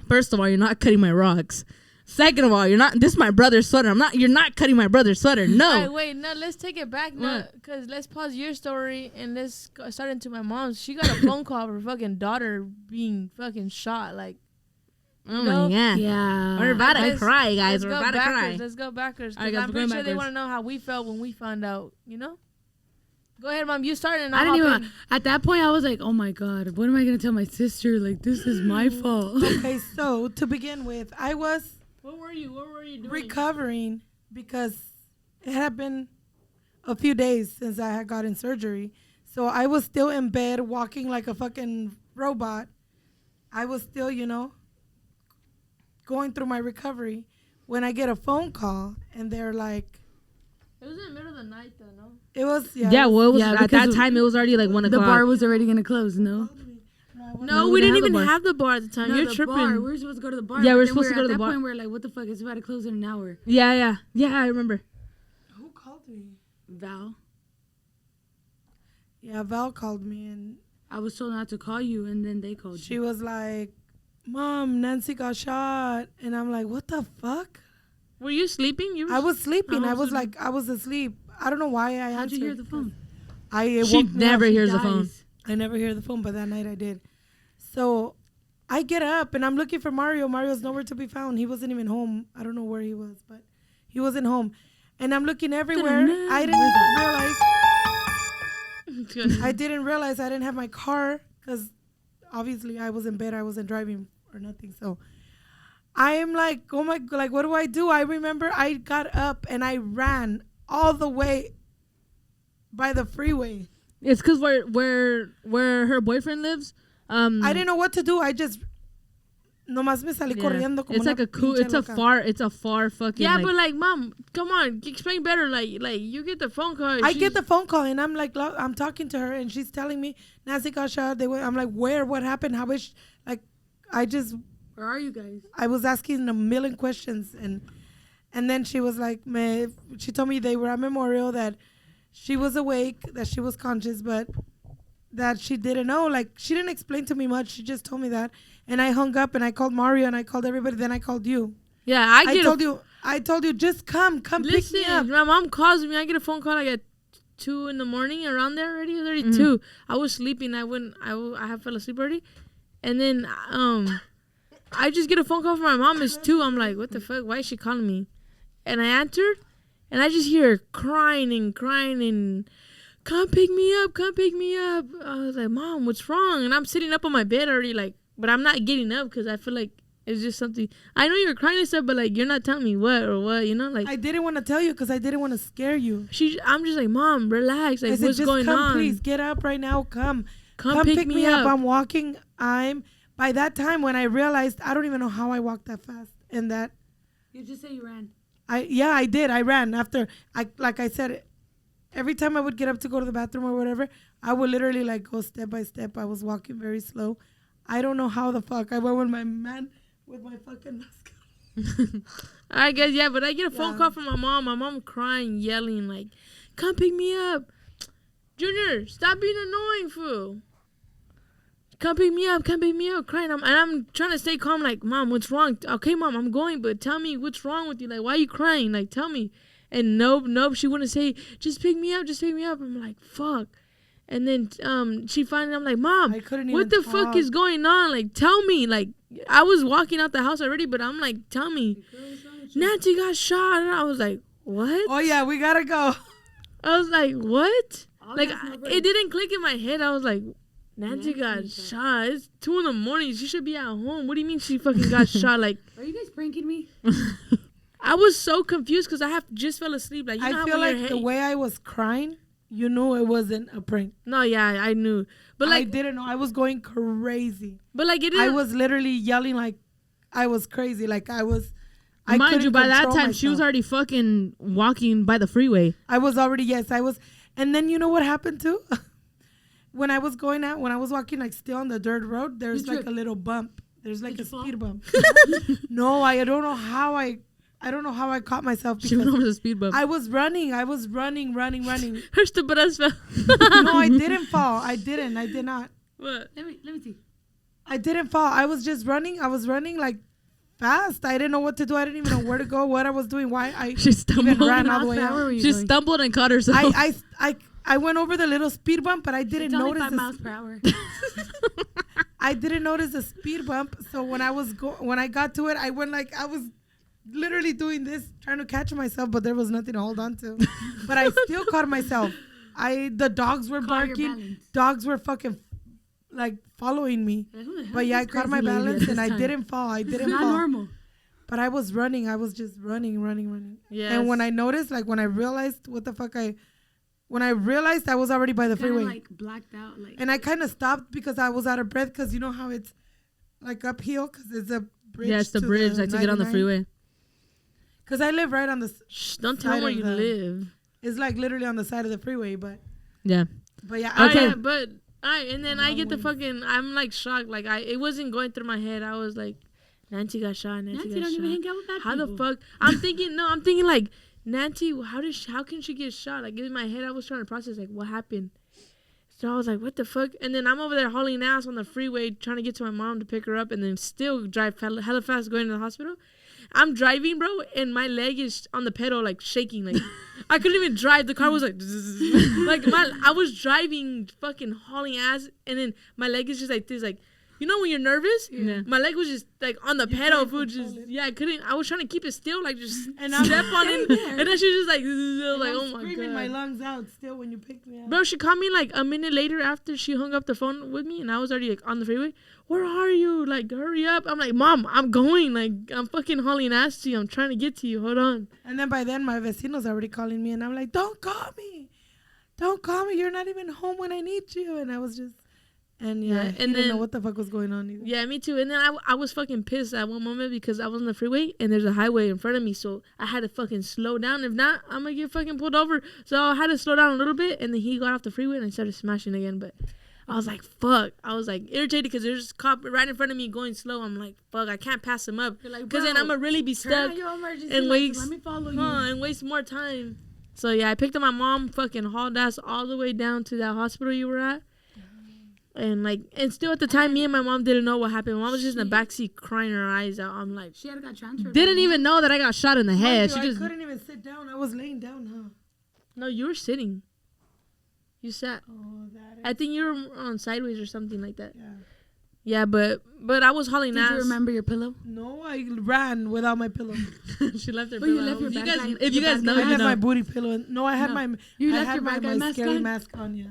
first of all, you're not cutting my rocks. Second of all, this is my brother's sweater. You're not cutting my brother's sweater. No.
All right, wait, no, let's take it back now, because let's pause your story and let's start into my mom's. She got a phone call of her fucking daughter being fucking shot, like.
Oh my god.
Yeah.
We're about to cry, guys. We're about to cry.
Let's go backwards.
All right,
I'm pretty sure they want to know how we felt when we found out, you know? Go ahead, Mom. You started. And
I didn't even. At that point, I was like, "Oh my god, what am I gonna tell my sister? Like, this is my fault."
Okay, so to begin with, I was.
What were you doing?
Recovering, because it had been a few days since I had gotten surgery, so I was still in bed walking like a fucking robot. I was still, going through my recovery when I get a phone call and they're like.
It was in the middle of the night, though, no?
It was, yeah.
Yeah, well, it was, at that time, it was already like 1 o'clock.
The bar was already going to close, no?
No, we didn't even have the bar at the time.
No,
You're tripping.
Bar. We were supposed to go to the bar.
Yeah, we were supposed to go to the bar.
At that point, we were like, what the fuck? It's about to close in an hour.
Yeah, I remember.
Who called me?
Val.
Yeah, Val called me, and
I was told not to call you, and then they called you.
She was like, Mom, Nancy got shot. And I'm like, what the fuck?
Were you sleeping?
I was sleeping. I was asleep. I don't know why I answered.
How'd you hear the phone?
She never hears the phone.
I never hear the phone, but that night I did. So I get up, and I'm looking for Mario. Mario's nowhere to be found. He wasn't even home. I don't know where he was, but he wasn't home. And I'm looking everywhere. I didn't realize I didn't have my car, because obviously I was in bed. I wasn't driving or nothing. So I am like, oh my, like, what do I do? I remember I got up and I ran all the way by the freeway.
It's because where her boyfriend lives.
I didn't know what to do. I just nomás me salí corriendo. Como
It's like it's a far fucking.
Yeah,
like,
but like, mom, come on, explain better. Like you get the phone call.
I get the phone call and I'm like, I'm talking to her and she's telling me Nancy got shot. I'm like, where? What happened? How is? Like,
Where are you guys?
I was asking a million questions and then she was like, she told me they were at Memorial, that she was awake, that she was conscious, but that she didn't know. Like, she didn't explain to me much. She just told me that. And I hung up and I called Mario and I called everybody. Then I called you.
Yeah,
I told you, just come pick me up.
My mom calls me. I get a phone call like at 2 in the morning, around there already. Already 2. I was sleeping. I fell asleep already. And then I just get a phone call from my mom. It's 2. I'm like, what the fuck? Why is she calling me? And I answered, and I just hear her crying and come pick me up. I was like, Mom, what's wrong? And I'm sitting up on my bed already, like, but I'm not getting up because I feel like it's just something. I know you're crying and stuff, but like, you're not telling me what, you know? Like,
I didn't want to tell you because I didn't want to scare you.
I'm just like, Mom, relax. Like,
I said,
what's
just
going
come,
on?
Please get up right now. Come
pick me up.
I'm walking. By that time when I realized, I don't even know how I walked that fast, and that
You just say you ran.
I did. I ran after. Like I said, every time I would get up to go to the bathroom or whatever, I would literally like go step by step. I was walking very slow. I don't know how the fuck I went with my fucking mask.
I guess, yeah, but I get a phone call from my mom crying, yelling, like, come pick me up. Junior, stop being annoying, fool. Come pick me up, crying. I'm trying to stay calm, like, Mom, what's wrong? Okay, Mom, I'm going, but tell me what's wrong with you. Like, why are you crying? Like, tell me. And nope, she wouldn't say, just pick me up. I'm like, fuck. And then she finally, I'm like, Mom, what the fuck is going on? Like, tell me. Like, I was walking out the house already, but I'm like, tell me. Nancy got shot. And I was like, what?
Oh, yeah, we gotta go.
I was like, what? Like, it didn't click in my head. I was like, Nancy got shot. It's 2 in the morning. She should be at home. What do you mean she fucking got shot? Like,
are you guys pranking me?
I was so confused because I just fell asleep. Like,
I feel like the way I was crying, you knew it wasn't a prank.
No, yeah, I knew. But like,
I didn't know. I was going crazy.
But like,
I was literally yelling like I was crazy. Like I was.
Mind you, by that time myself. She was already fucking walking by the freeway.
I was already, I was. And then you know what happened too? When I was walking like still on the dirt road, there's like a little bump. There's like a speed bump. No, I don't know how I caught myself.
She went over the speed bump.
I was running. Her
stupid ass fell.
No, I didn't fall. I did not.
What?
Let me see.
I didn't fall. I was just running. I was running like fast. I didn't know what to do. I didn't even know where to go, what I was doing, why
she stumbled.
Even ran all the way out.
She stumbled and caught herself.
I went over the little speed bump, but I didn't notice.
5 miles per hour.
I didn't notice the speed bump. So when I got to it, I went like I was literally doing this, trying to catch myself, but there was nothing to hold on to. But I still caught myself. The dogs were barking. Dogs were fucking like following me. But yeah, I caught my balance and I didn't fall. I didn't fall.
Not normal.
But I was running. I was just running.
Yes.
And when I noticed, like when I realized what the fuck when I realized I was already by the freeway.
Like blacked out. Like.
And I kind of stopped because I was out of breath because you know how it's like uphill because it's a bridge.
Yeah, it's the bridge like to get on the freeway.
Because I live right on the
don't tell where you live.
It's like literally on the side of the freeway, but.
Yeah.
But yeah.
Okay. Yeah, but, and then I get the fucking, I'm like shocked. Like it wasn't going through my head. I was like, Nancy got shot. Nancy got
don't
shot.
even hang out with bad
How
people.
the fuck? I'm thinking like, Nancy, how can she get shot? Like in my head, I was trying to process like what happened. So I was like, what the fuck? And then I'm over there hauling ass on the freeway trying to get to my mom to pick her up, and then still drive hella fast going to the hospital. I'm driving, bro, and my leg is on the pedal like shaking. Like I couldn't even drive. The car was like, I was driving, fucking hauling ass, and then my leg is just like this, like you know when you're nervous,
Yeah.
my leg was just like on the pedal, food. Just I couldn't. I was trying to keep it still, like just and step on it, and then she was just like, oh my
screaming
god,
my lungs out still when you picked me up.
bro. She called me like a minute later after she hung up the phone with me, and I was already like on the freeway. Where are you? Like, hurry up! I'm like, Mom, I'm going. Like, I'm fucking hauling ass to you. I'm trying to get to you. Hold on.
And then by then, my vecino's already calling me, and I'm like, don't call me. Don't call me. You're not even home when I need you. And I was just, and he
and
didn't know what the fuck was going on either.
Yeah, me too. And then I was fucking pissed at one moment because I was on the freeway and there's a highway in front of me. So I had to fucking slow down. If not, I'm going to get fucking pulled over. So I had to slow down a little bit. And then he got off the freeway and I started smashing again. But I was like, fuck. I was like irritated because there's a cop right in front of me going slow. I'm like, fuck, I can't pass him up. Because then I'm going to really be stuck and waste, and waste more time. So yeah, I picked up my mom, fucking hauled ass all the way down to that hospital you were at. And like, and still at the time, me and my mom didn't know what happened. My mom was just in the backseat crying her eyes out. I'm like,
She had got transferred.
Didn't even know that I got shot in the head.
Mind
She
you,
just
I couldn't even sit down. I was laying down, huh?
no, you were sitting. You sat.
Oh, that is.
I think you were on sideways or something like that.
Yeah.
Yeah, but I was hauling
Did
ass.
you remember your pillow?
No, I ran without my pillow.
she left her
Well, you
pillow.
left your
If you
bad
guys,
guy-
if you
your
guys
bad
know,
guy-
I
you
had my
know.
booty pillow. No, I had
No.
my.
You
I
left
had
your bad guy
my
mask
scary
on?
mask on. Yeah.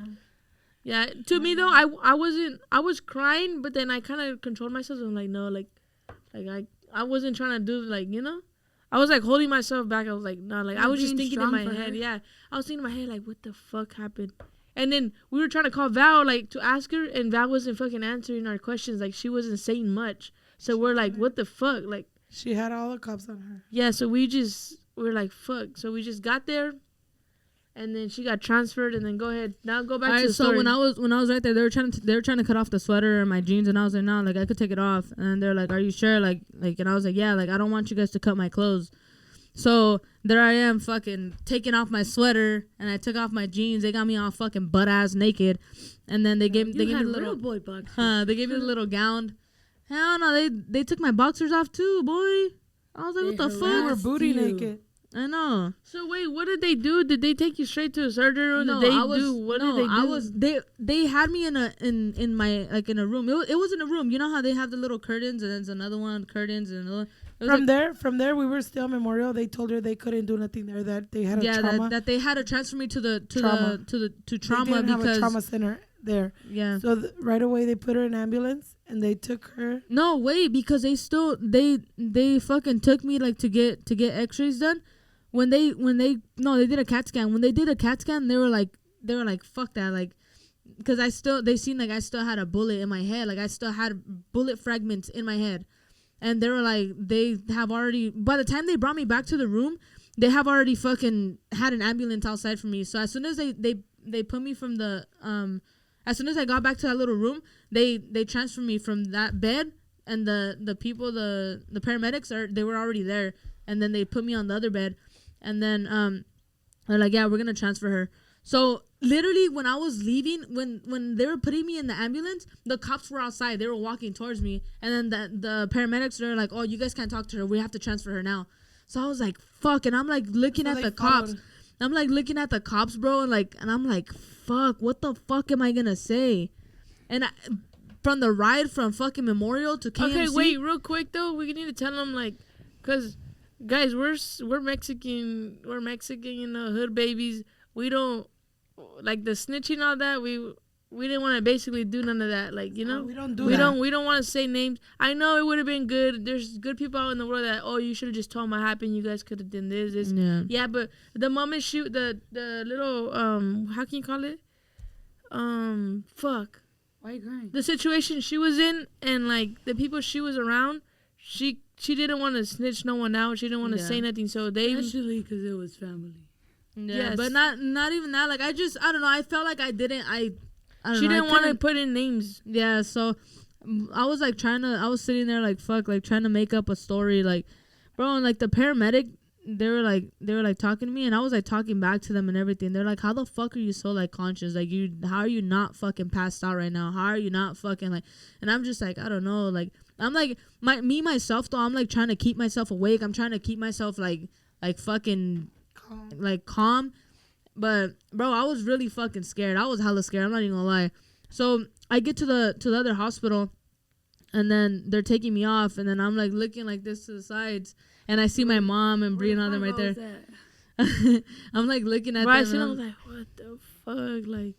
Yeah, to me though, I was crying, but then I kind of controlled myself. I'm like, no, like I wasn't trying to do like, you know, I was like holding myself back. I was like, no, like I was just
being
thinking in
strong
my
for
head,
her.
yeah, I was thinking in my head like, what the fuck happened? And then we were trying to call Val like to ask her, and Val wasn't fucking answering our questions. Like she wasn't saying much. So we're like, what the fuck, like.
She had all the cops on her.
Yeah, so we're like, fuck. So we just got there, and then she got transferred, and then go ahead. Now go back to the
So
story.
when I was right there, they were trying to cut off the sweater and my jeans, and I was like, no, like I could take it off. And they're like, are you sure? Like, and I was like, yeah, like I don't want you guys to cut my clothes. So there I am, fucking taking off my sweater, and I took off my jeans. They got me all fucking butt ass naked, and then they gave me the little
boy box.
they gave me the little gown. Hell no, they took my boxers off too, boy. I was like, what the
You
fuck?
were booty
you.
naked.
I know.
So wait, what did they do? Did they take you straight to a surgery room?
No,
did they
I was,
do? What
no,
did they do?
I was they had me in my like in a room. It was in a room. You know how they have the little curtains and there's another one curtains and another. It was
From there, we were still Memorial. They told her they couldn't do nothing there. That they had a trauma.
that they had to transfer me to
Trauma.
trauma
they didn't
because
have a trauma center there.
yeah.
So right away they put her in ambulance and they took her.
No way, because they still they fucking took me like to get X-rays done. When they did a CAT scan. When they did a CAT scan, they were like fuck that, like, because they seen like I still had a bullet in my head, like I still had bullet fragments in my head, and they were like they have already, by the time they brought me back to the room, they have already fucking had an ambulance outside for me. So as soon as they put me from the as soon as I got back to that little room, they transferred me from that bed, and the people, the paramedics they were already there, and then they put me on the other bed, and then they're like, yeah, we're gonna transfer her. So literally when I was leaving, when they were putting me in the ambulance, the cops were outside. They were walking towards me, and then the paramedics were like, oh, you guys can't talk to her. We have to transfer her now. So I was like, fuck, and I'm like looking at the cops. I'm like looking at the cops, bro, and I'm like, fuck, what the fuck am I gonna say? And from the ride from fucking Memorial to KMC.
Okay, wait, real quick though, we need to tell them like, cause guys, we're Mexican, you know, hood babies. We don't like the snitching, all that. We didn't want to basically do none of that, like, you know.
We don't do that.
We don't want to say names. I know it would have been good. There's good people out in the world that, oh, you should have just told them what happened. You guys could have done this. Yeah, but the moment the little how can you call it? Fuck.
Why are you crying?
The situation she was in, and like the people she was around, she didn't want to snitch no one out. She didn't want to say nothing. So they
Especially because it was family.
Yeah,
yes.
but not even that. Like I don't know. I felt like I didn't. I don't
she
know.
didn't want to put in names.
Yeah, so I was like I was sitting there like fuck, like trying to make up a story, like, bro, and like the paramedic, they were like talking to me, and I was like talking back to them and everything. They're like, how the fuck are you so like conscious? Like how are you not fucking passed out right now? How are you not fucking like? And I'm just like, I don't know. Like I'm like myself though. I'm like trying to keep myself awake. I'm trying to keep myself like fucking calm. But bro, I was really fucking scared. I was hella scared. I'm not even gonna lie. So I get to the other hospital, And then they're taking me off, and then I'm like looking like this to the sides, and I see my mom and Bree and all them right there. I'm like looking at them.
I was like, what the fuck? Like,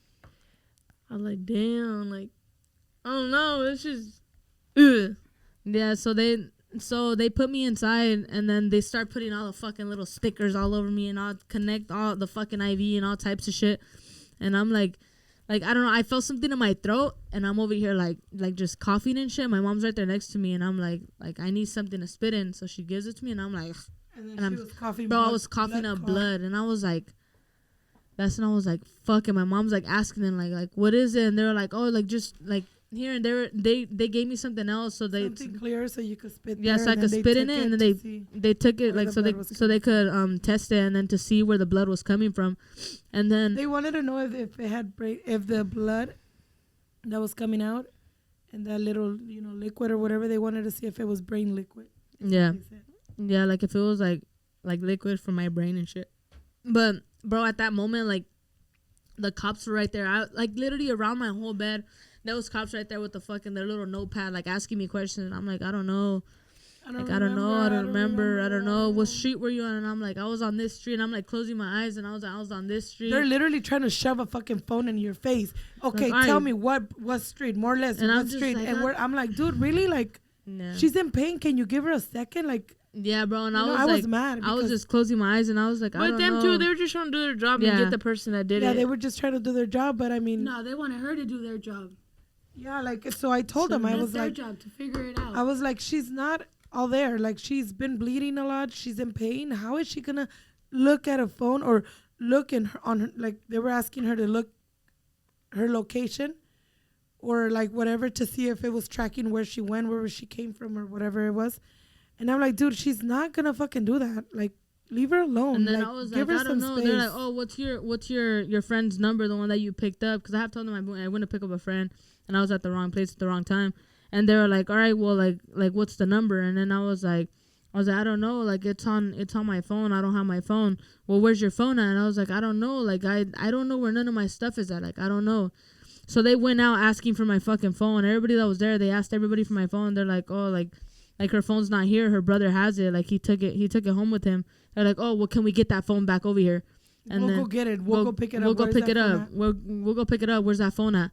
I was like, damn. Like, I don't know. It's just, ugh.
Yeah. So they put me inside, and then they start putting all the fucking little stickers all over me, and I'll connect all the fucking IV and all types of shit. And I'm like I don't know. I felt something in my throat, and I'm over here like just coughing and shit. My mom's right there next to me, and I'm like I need something to spit in. So she gives it to me, and I'm like,
And
I'm,
she was coughing.
bro, I was coughing up blood, and I was like, that's when I was like, fuck. And my mom's like asking them like what is it? And they were like, oh, like just like here. And they gave me something else, so they
something clear so you could spit.
Yeah, so I could spit in it, and then they took it like so they could test it, and then to see where the blood was coming from, and then
they wanted to know if it had if the blood that was coming out and that little liquid or whatever, they wanted to see if it was brain liquid.
Yeah. Yeah, like if it was like liquid from my brain and shit. But bro, at that moment, like the cops were right there. I like literally around my whole bed. There was cops right there with their little notepad, like asking me questions. And I'm like, I don't know. I don't remember. What street were you on? And I'm like, I was on this street. And I'm like closing my eyes, and I was on this street.
They're literally trying to shove a fucking phone in your face. Okay, like, tell me what street, more or less, and what street. Like, and I'm like, dude, really? Like, she's in pain. Can you give her a second? Like,
yeah, bro. And I was
mad.
I was just closing my eyes, and I was like,
but them too, they were just trying to do their job and get the person that did it.
Yeah, they were just trying to do their job, but I mean,
no, they wanted her to do their job.
Yeah, like so I told them, I was like,
their job to figure it out.
I was like, she's not all there. Like, she's been bleeding a lot. She's in pain. How is she gonna look at a phone or look on her? Like, they were asking her to look her location or like whatever to see if it was tracking where she went, where she came from, or whatever it was. And I'm like, dude, she's not gonna fucking do that. Like, leave her alone.
And then
like,
I was
give
like,
her
I don't
some
know.
space.
They're like, oh, what's your friend's number, the one that you picked up? Because I have told them I went to pick up a friend, and I was at the wrong place at the wrong time. And they were like, all right, well, like what's the number? And then I was like, I don't know. Like, it's on my phone. I don't have my phone. Well, where's your phone at? And I was like, I don't know. Like, I don't know where none of my stuff is at. Like, I don't know. So they went out asking for my fucking phone. Everybody that was there, they asked everybody for my phone. They're like, oh, like her phone's not here. Her brother has it. Like, he took it home with him. They're like, oh, well, can we get that phone back over here? And
we'll go get it. We'll go pick it up.
We'll go pick it up. We'll go pick it up. Where's that phone at?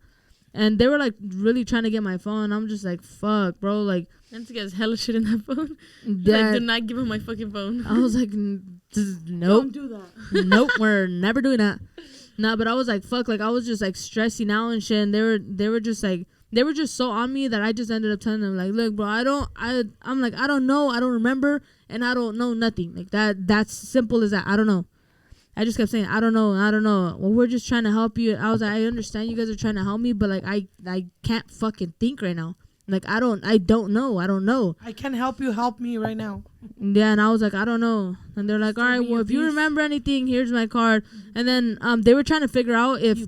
And they were like really trying to get my phone. I'm just like, fuck, bro. Like,
Nancy gets hella shit in that phone. Like, do not give him my fucking phone.
I was like, nope.
Don't do that.
Nope, we're never doing that. Nah, but I was like, fuck. Like, I was just like stressing out and shit. And they were just like, they were just so on me that I just ended up telling them like, look, bro, I'm like, I don't know. I don't remember. And I don't know nothing. Like, that's simple as that. I don't know. I just kept saying, I don't know. Well, we're just trying to help you. I was like, I understand you guys are trying to help me, but like, I can't fucking think right now. Like, I don't know.
I can help you. Help me right now.
Yeah, and I was like, I don't know. And they're like, all right, well, if you remember anything, here's my card. And then they were trying to figure out if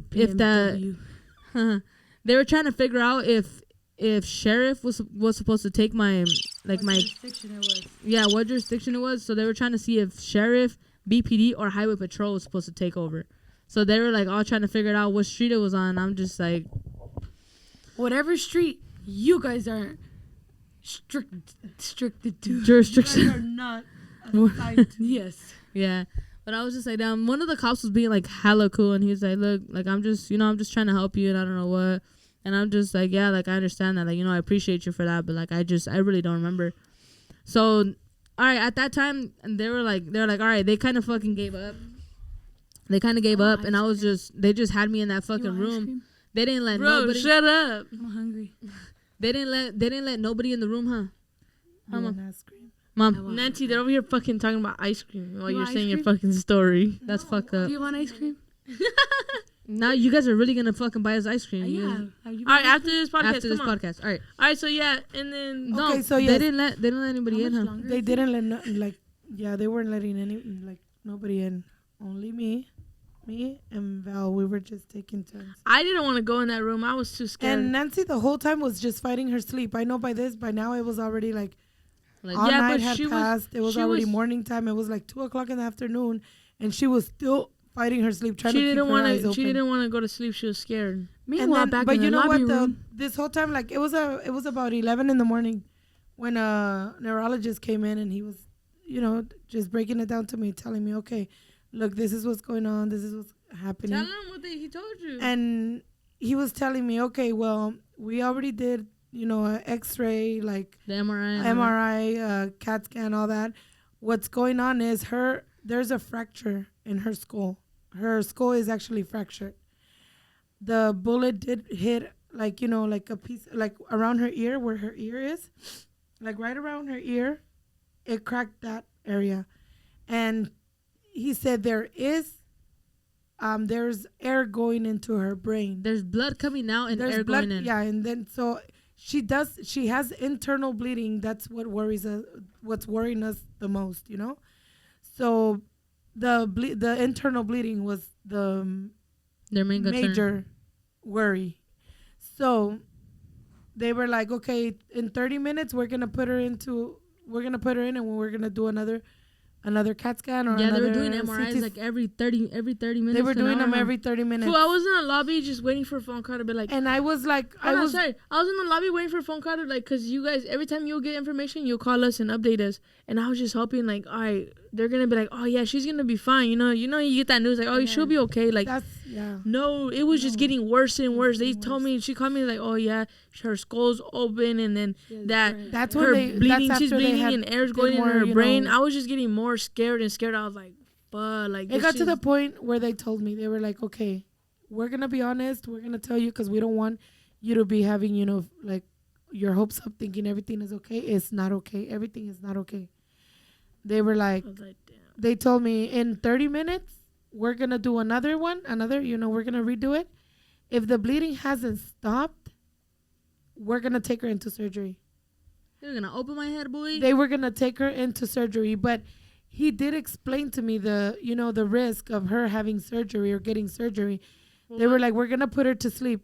they were trying to figure out if sheriff was supposed to take my like my
jurisdiction it was.
Yeah, what jurisdiction it was. So they were trying to see if sheriff, BPD, or highway patrol was supposed to take over. So they were like all trying to figure it out what street it was on. I'm just like,
whatever street you guys are restricted to.
Jurisdiction.
You guys are not assigned to.
Yes.
Yeah. But I was just like, damn, one of the cops was being like hella cool, and he was like, look, like I'm just trying to help you, and I don't know what. And I'm just like, yeah, like I understand that, like, I appreciate you for that, but like I really don't remember. So, all right, at that time, and they were like, all right, they kind of fucking gave up. And I was they just had me in that fucking room. They didn't let nobody.
Shut up.
I'm hungry.
They didn't let nobody in the room, huh?
You want ice cream?
Mom.
Nancy, they're over here fucking talking about ice cream while you're
ice
saying your
cream?
fucking story.
That's fucked up.
Do you want ice cream?
Now you guys are really gonna fucking buy us ice cream.
Yeah.
All right, after this podcast.
All right.
All right, so yeah, and then
No,
Okay, so
they
yes.
didn't let anybody in, huh?
They didn't let they weren't letting nobody in. Only me and Val. We were just taking turns.
I didn't want to go in that room. I was too scared.
And Nancy the whole time was just fighting her sleep. I know by now it was already like all
yeah,
night
but
had passed. It was already morning time. It was like 2:00 in the afternoon, and she was still fighting her sleep, trying to keep her eyes open.
She didn't want to go to sleep. She was scared.
Meanwhile, back
but
in
you
the
know
lobby
what?
room.
This whole time, like it was about 11 in the morning when a neurologist came in, and he was, just breaking it down to me, telling me, okay, look, this is what's going on, this is what's happening.
Tell him what he told you.
And he was telling me, okay, well, we already did, an X-ray, like
The MRI.
MRI, CAT scan, all that. What's going on is there's a fracture in her skull. Her skull is actually fractured. The bullet did hit, like, like a piece, like around her ear, where her ear is, like right around her ear, it cracked that area. And he said there's air going into her brain.
There's blood coming out and
There's
air
blood,
going in.
yeah, and then so she has internal bleeding. That's what worries us, what's worrying us the most, So the internal bleeding was the
Their main concern.
major worry. So they were like, okay, in 30 minutes we're gonna put her in, and we're gonna do another CAT scan or
Yeah, they
another
were doing MRIs
CT.
like every 30 minutes.
They were
to an
doing them
hour.
every 30 minutes.
So I was in the lobby just waiting for a phone call to be like.
And I was like,
I was in the lobby waiting for a phone call to like, cause you guys every time you'll get information, you'll call us and update us. And I was just hoping like, all right, they're gonna be like, oh yeah, she's gonna be fine. You get that news like, oh, she'll be okay. Like, no, it was just getting worse and worse. She called me like, oh yeah, her skull's open, and then
that's
her
when
bleeding, she's bleeding and air's going in her brain. I was just getting more scared and scared. I was like, but like,
it got to the point where they told me, they were like, okay, we're gonna be honest, we're gonna tell you, because we don't want you to be having, like your hopes up, thinking everything is okay. It's not okay. Everything is not okay. They were like,
damn.
They told me in 30 minutes we're gonna do another, we're gonna redo it. If the bleeding hasn't stopped, we're gonna take her into surgery.
They're gonna open my head, boy.
They were gonna take her into surgery, but he did explain to me the risk of her having surgery or getting surgery. They were like, we're gonna put her to sleep,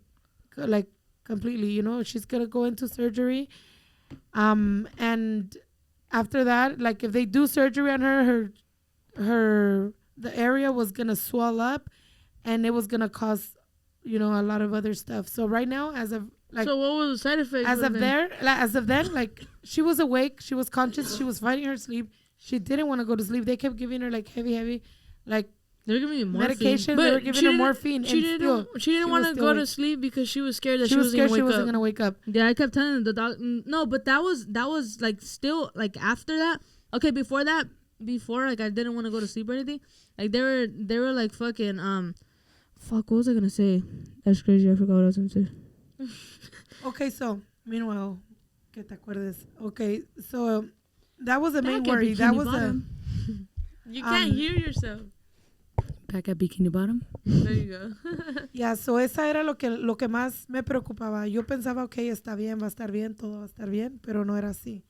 like completely. She's gonna go into surgery, and after that, like if they do surgery on her, the area was gonna swell up, and it was gonna cause, a lot of other stuff. So right now, as of like,
so what was the side effects?
As of then, like she was awake, she was conscious, she was fighting her sleep. She didn't want to go to sleep. They kept giving her like heavy, like
they were giving me morphine.
medication. They were giving her morphine.
She didn't want to go to sleep because she was scared that she wasn't gonna wake up.
Yeah, I kept telling the doctor. No, but that was like still like after that. Okay, before like I didn't want to go to sleep or anything. Like they were like fucking fuck. What was I gonna say? That's crazy. I forgot what I was gonna say.
Okay, so meanwhile, que te acuerdes. Okay, so that was the main worry. That was
You can't hear yourself.
Back at Bikini Bottom.
There you go.
Yeah, so esa era lo que más me preocupaba. Yo pensaba, okay, está bien, va a estar bien, todo va a estar bien, pero no era así.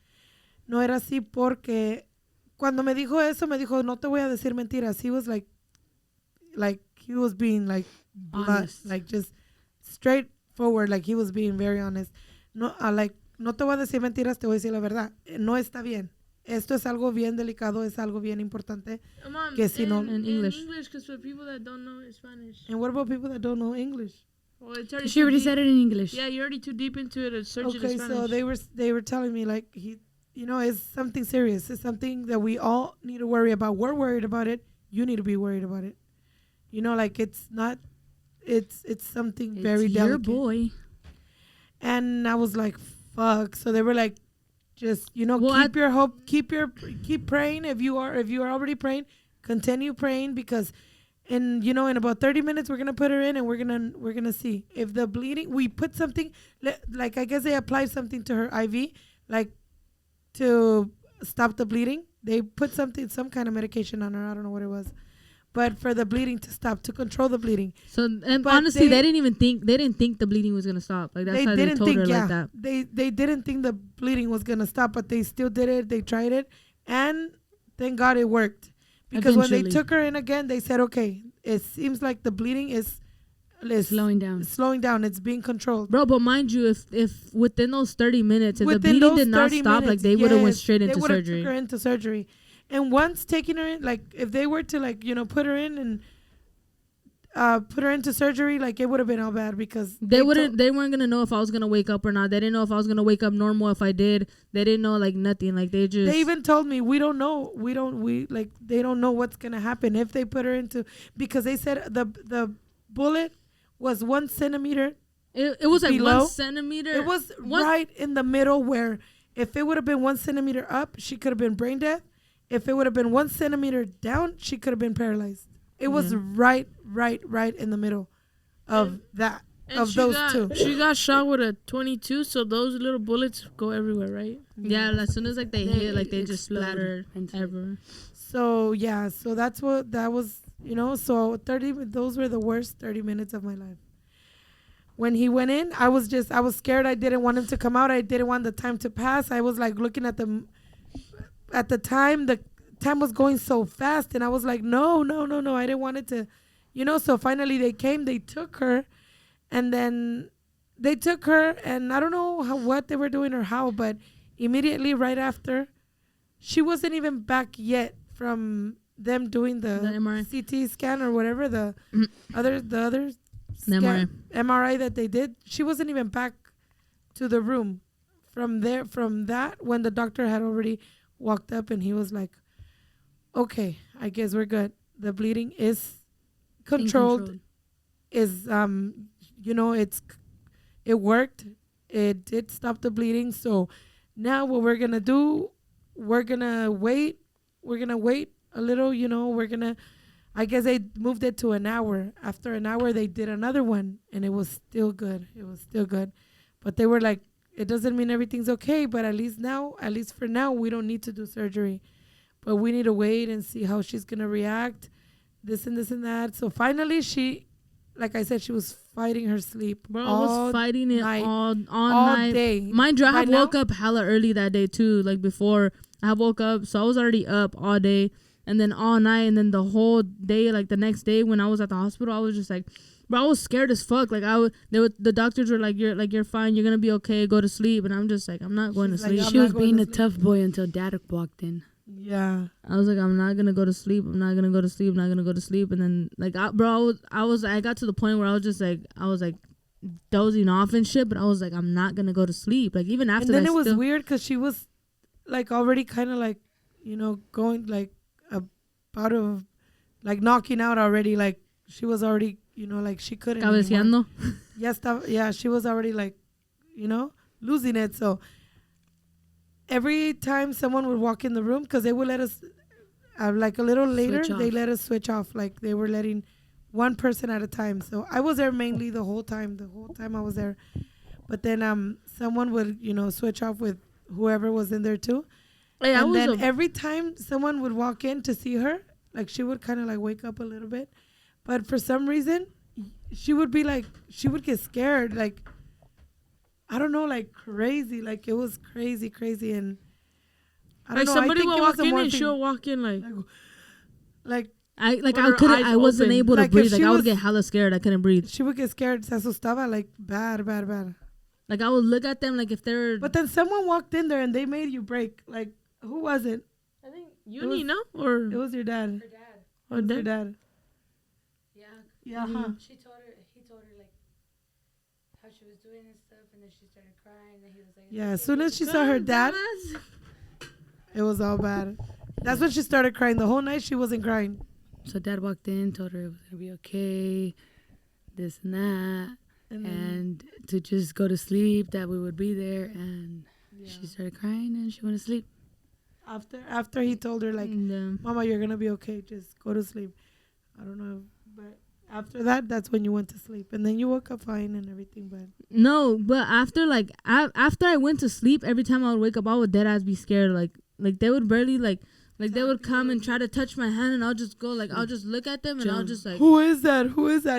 No era así porque cuando me dijo eso, me dijo, no te voy a decir mentiras. He was like he was being like blunt, like just straightforward, like he was being very honest. No, no te voy a decir mentiras, te voy a decir la verdad. No está bien. Esto es algo bien delicado, es algo bien importante. Que si no,
in English.
Because for people that don't know Spanish.
And what about people that don't know English?
Well, it's already
she already said it in English.
Yeah, you're already too deep into it. Search it in Spanish.
So they were telling me like it's something serious. It's something that we all need to worry about. We're worried about it. You need to be worried about it. Like it's not. It's something very delicate.
Your boy.
And I was like, fuck. So they were like, just keep your hope, keep praying. If you are already praying, continue praying, because in about 30 minutes we're gonna put her in, and we're gonna see if the bleeding. We put something like I guess they applied something to her IV, like to stop the bleeding. They put some kind of medication on her. I don't know what it was. But for the bleeding to stop, to control the bleeding.
So, and honestly, they didn't think the bleeding was gonna stop. Like that's how they told her like that.
They didn't think the bleeding was gonna stop, but they still did it. They tried it, and thank God it worked. Because when they took her in again, they said, okay, it seems like the bleeding is
slowing down.
It's being controlled.
Bro, but mind you, if within those 30 minutes, if the bleeding did not stop, like they would have went straight into surgery.
They would have took her into surgery. And once taking her in, like if they were to put her in, and put her into surgery, like it would have been all bad because
they weren't gonna know if I was gonna wake up or not. They didn't know if I was gonna wake up normal if I did. They didn't know like nothing. Like they
even told me we don't know. They don't know what's gonna happen if they put her into, because they said the bullet was 1 centimeter.
It was like
below.
1 centimeter.
It was right in the middle where if it would have been 1 centimeter up, she could have been brain dead. If it would have been 1 centimeter down, she could have been paralyzed. It was right in the middle of that, of those two.
She got shot with a 22, so those little bullets go everywhere, right?
Yeah, as soon as like they hit, like they just splattered everywhere.
So yeah, so that's what that was, so those were the worst 30 minutes of my life. When he went in, I was scared. I didn't want him to come out. I didn't want the time to pass. I was like looking at the time was going so fast, and I was like, no. I didn't want it to, so finally they came, they took her, and then they took her, and I don't know what they were doing or how, but immediately right after, she wasn't even back yet from them doing the MRI. CT scan or whatever, the other MRI that they did. She wasn't even back to the room from that when the doctor had already walked up, and he was like, okay, I guess we're good. The bleeding is controlled. Is it worked. It did stop the bleeding. So now what we're gonna do, we're gonna wait a little, I guess they moved it to an hour. After an hour they did another one, and it was still good. But they were like, it doesn't mean everything's okay, but at least for now, we don't need to do surgery. But we need to wait and see how she's going to react, this and that. So finally, she, like I said, she was fighting her sleep.
Bro, I was fighting it all night.
Day.
Mind you, I had woke up hella early that day, too. Like, before I woke up, so I was already up all day. And then all night, and then the whole day, like, the next day when I was at the hospital, I was just like, bro, I was scared as fuck. Like, the doctors were like, you're fine, you're gonna be okay, go to sleep. And I'm just like, I'm not going to sleep.
She was being a tough boy until Dad walked in.
Yeah.
I was like, I'm not gonna go to sleep. I'm not gonna go to sleep. And then, like, I got to the point where I was like dozing off and shit. But I was like, I'm not gonna go to sleep. Like, even after that. And then
it was weird because she was like already kind of like, going like out of like knocking out already. Like she was already, like she couldn't.
Cabeceando.
Yeah, she was already like, losing it. So every time someone would walk in the room, because they would let us, like a little later, they let us switch off. Like they were letting one person at a time. So I was there mainly the whole time I was there. But then someone would, switch off with whoever was in there too. Yeah, and then every time someone would walk in to see her, like she would kind of like wake up a little bit. But for some reason, she would get scared. Like, I don't know, like crazy. Like it was crazy. And I don't know.
Somebody will walk in and she'll walk in
I wasn't able to breathe. Like I would get hella scared. I couldn't breathe.
She would get scared. Se asustaba like bad.
Like I would look at them like if they're.
But then someone walked in there and they made you break. Like who was it?
I think you, Nina, or
it was your dad.
Her dad.
Oh, your dad.
Yeah.
Mm-hmm.
He told her like how she was doing and stuff, and then she started crying. And he was like,
yeah. As soon as she saw her dad, it was all bad. That's when she started crying. The whole night she wasn't crying.
So Dad walked in, told her it was gonna be okay, this and that, and to just go to sleep. That we would be there, and she started crying and she went to sleep.
After he told her like, Mama, you're gonna be okay. Just go to sleep. I don't know, but after that's when you went to sleep, and then you woke up fine and everything. But
no, but after I went to sleep, every time I would wake up, I would dead ass be scared. Like they would barely like they would come and try to touch my hand, and I'll just go I'll just look at them and I'll just like,
who is that?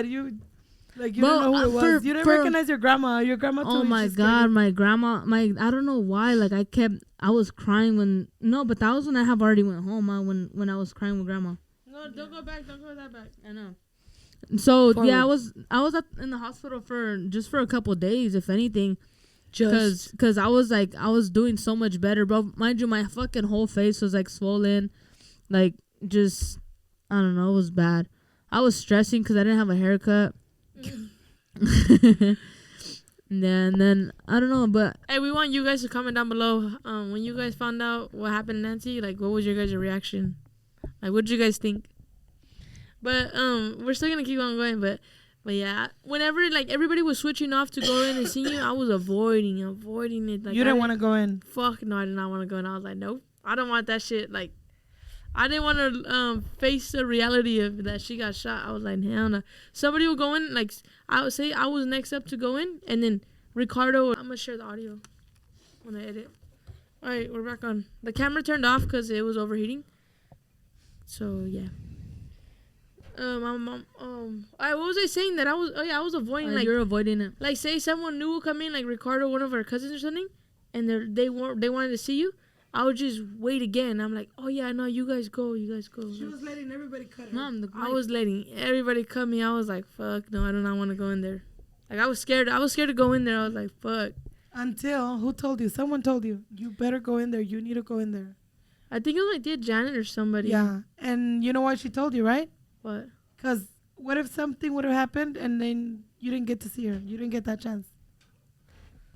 You like you don't know who it was. You didn't recognize your grandma. Your grandma.
Oh my God, my grandma. I don't know why. Like I was crying but that was when I have already went home. When I was crying with grandma.
No, don't go back. Don't go that back.
I know. So forward. Yeah, I was in the hospital for a couple of days, if anything, because I was doing so much better, bro. Mind you, my fucking whole face was like swollen, like just I don't know, it was bad. I was stressing because I didn't have a haircut. And then I don't know, but
Hey, we want you guys to comment down below. When you guys found out what happened to Nancy, like, what was your guys' reaction? Like, what did you guys think? But we're still gonna keep on going. But yeah, whenever like everybody was switching off to go in and see you, I was avoiding it. Like,
You didn't want to go in.
Fuck no, I did not want to go in. I was like, nope, I don't want that shit. Like, I didn't want to face the reality of that she got shot. I was like, hell no. Somebody would go in, like, I would say I was next up to go in, and then Ricardo. I'm gonna share the audio when I edit. All right, we're back on. The camera turned off because it was overheating. So yeah. What was I saying that I was? Oh yeah, I was avoiding like
you're avoiding it.
like say someone new will come in, like Ricardo, one of our cousins or something, and they wanted to see you. I would just wait again. I'm like, oh yeah, no, you guys go.
She was letting everybody cut her.
No,
I was letting everybody cut me. I was like, fuck, no, I do not want to go in there. Like, I was scared. I was scared to go in there. I was like, fuck.
Until, who told you? Someone told you. You better go in there. You need to go in there.
I think it was like dear Janet or somebody.
Yeah. And you know why she told you, right?
What?
Because what if something would have happened and then you didn't get to see her? You didn't get that chance.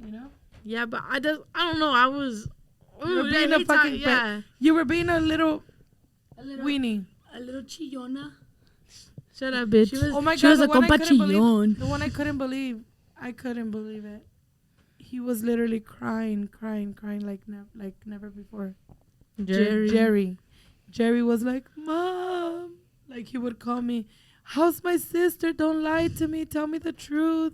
You know?
Yeah, but I don't know. I was.
You were being a fucking.
Yeah.
You were being a little weenie.
A little chillona.
Shut up, bitch.
Oh my
She
God,
was
the
a
one I
compa
couldn't believe.
chillon.
The one I couldn't believe. I couldn't believe it. He was literally crying like never before. Jerry was like, Mom. Like, he would call me, how's my sister? Don't lie to me. Tell me the truth.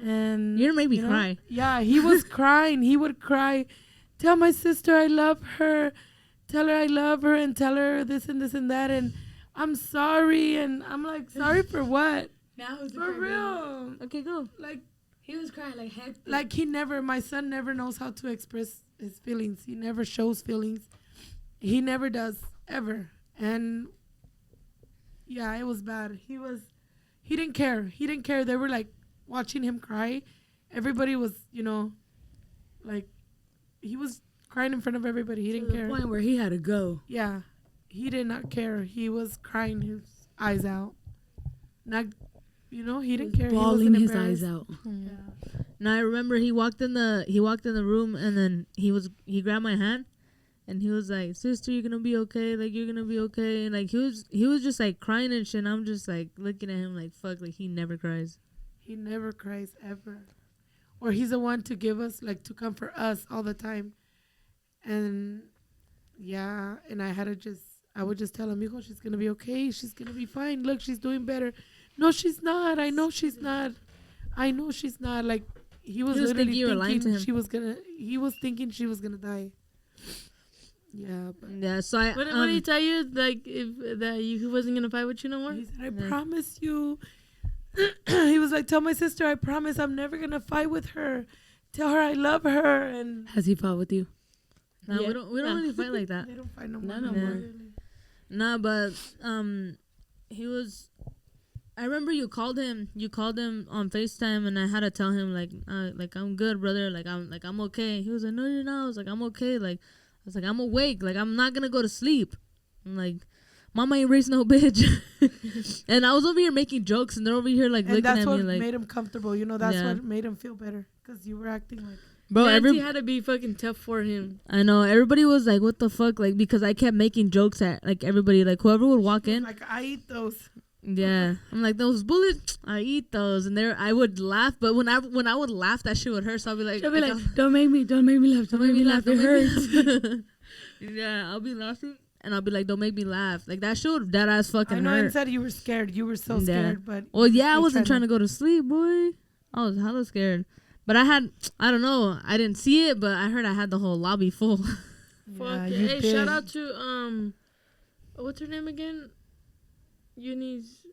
And
You're gonna make me cry.
Yeah, he was crying. He would cry. Tell my sister I love her. Tell her I love her and tell her this and this and that. And I'm sorry. And I'm like, sorry for what?
Now it's
For real.
Okay, go.
Like,
He was crying like heck.
like my son never knows how to express his feelings. He never shows feelings. He never does, ever. And yeah, it was bad. He didn't care. They were like watching him cry. Everybody was, like, he was crying in front of everybody. He didn't care.
To the point where he had to go.
Yeah, he did not care. He was crying his eyes out. Not, he didn't care.
Bawling
he
his
embarrassed.
eyes out.
Yeah.
Now I remember he walked in the room and then he grabbed my hand and he was like, sister, you're gonna be okay, like you're gonna be okay. And like he was just like crying and shit, and I'm just like looking at him like, fuck, like he never cries.
He never cries ever. Or he's the one to give us, like, to comfort us all the time. And yeah, and I would just tell him, hijo, she's gonna be okay, she's gonna be fine, look, she's doing better. No, she's not. I know she's not. Like, he was literally
thinking you were lying to him.
He was thinking she was gonna die. Yeah, but
Yeah, so
What did he tell you? Like, he wasn't gonna fight with you no more?
he said, I promise you. He was like, tell my sister, I promise I'm never gonna fight with her. Tell her I love her. And
Has he fought with you?
no,
Yeah.
we don't really fight like that.
they don't fight no more.
No
more.
more.
Nah, but he was. I remember you called him on FaceTime, and I had to tell him like I'm good, brother. Like I'm okay. He was like, no, you're not. I was like, I'm okay. Like I was like, I'm awake. Like I'm not gonna go to sleep. I'm like, Mama ain't raised no bitch. And I was over here making jokes, and they're over here like
And
looking
that's
at
what
me like,
made him comfortable. That's
Yeah.
what made him feel better. Because you were acting like.
bro.
Nancy had to be fucking tough for him.
I know everybody was like, what the fuck, like because I kept making jokes at like everybody, like whoever would walk in.
Like, I eat those.
Yeah, I'm like, those bullets, I eat those, and I would laugh, but when I would laugh, that shit would hurt. So I'll be like,
She'll be like, don't make me laugh. Don't make me laugh. It hurts.
Yeah, I'll be laughing, and I'll be like, don't make me laugh. Like that shit would dead ass fucking
I know
hurt.
inside you were scared. You were so
Yeah.
scared, but.
Well, yeah, I
you're
wasn't trying to go to sleep, boy. I was hella scared, but I don't know, I didn't see it, but I heard I had the whole lobby full.
Yeah,
Fuck.
you
Hey,
did.
shout out to what's her name again? Eunice.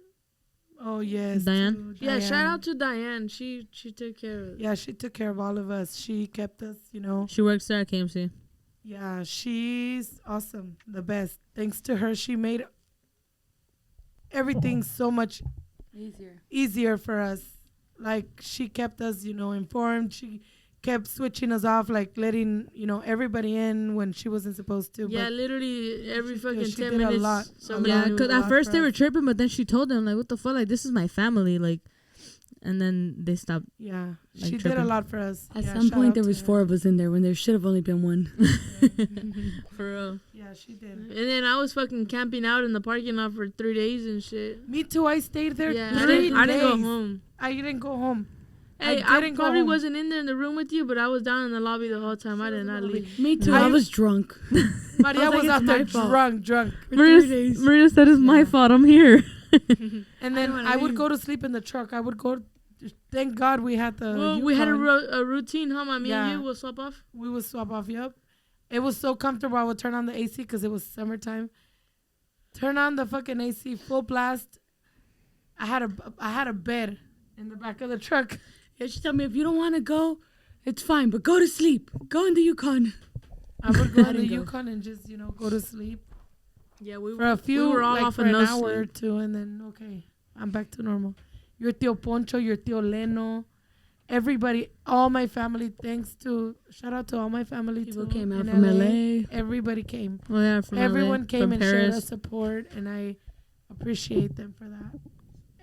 Oh, yes.
Diane?
to
Yeah, shout out to Diane. She took care of it.
Yeah, she took care of all of us. She kept us,
She works there at KMC.
Yeah, she's awesome. The best. Thanks to her, she made everything so much easier for us. Like, she kept us, informed. She kept switching us off, like letting everybody in when she wasn't supposed to.
Yeah,
but
literally every fucking
she
10
did
minutes.
a lot.
somebody
Yeah,
knew.
because
a
at
lot
first
for
they were
us.
tripping, but then she told them like, "What the fuck? Like this is my family." Like, and then they stopped.
Yeah,
Like,
she did
tripping.
a lot for us.
At
Yeah,
some
shout
point,
out
there
to
was
her.
4 of us in there when there should have only been 1.
For real.
Yeah, she did.
And then I was fucking camping out in the parking lot for 3 days and shit.
Me too. I stayed there.
Yeah,
3
I didn't go
days.
home.
I didn't go home.
Hey,
I
I
didn't go
probably
home.
wasn't in there in the room with you, but I was down in the lobby the whole time. I did not leave.
Me too.
I-
I was drunk.
Maria
I was like,
was
it's
out there
my fault.
drunk.
For 3 days.
Maria said it's my
Yeah.
fault. I'm here.
And then
wanna
I would
leave.
go to sleep in the truck. I would go. Thank God we had the.
Well, we had a,
Yukon.
a routine, huh? Me
Yeah.
and you will swap off.
We would swap off. Yep. It was so comfortable. I would turn on the AC because it was summertime. Turn on the fucking AC full blast. I had a bed in the back of the truck.
Yeah, she told me, if you don't want to go, it's fine, but go to sleep. Go in the Yukon.
I would go
I
in the
didn't go.
Yukon and just go to sleep
Yeah, we
for a few.
we were all
like
off
for
of
an
no
hour or
sleep.
two, and then I'm back to normal. Your Tío Poncho, your Tío Leno, everybody, all my family. Shout out to all my family
People
too.
came out
in
from LA.
Everybody came.
Oh yeah, from
Everyone
LA,
came
from
and showed
Paris.
us support, and I appreciate them for that.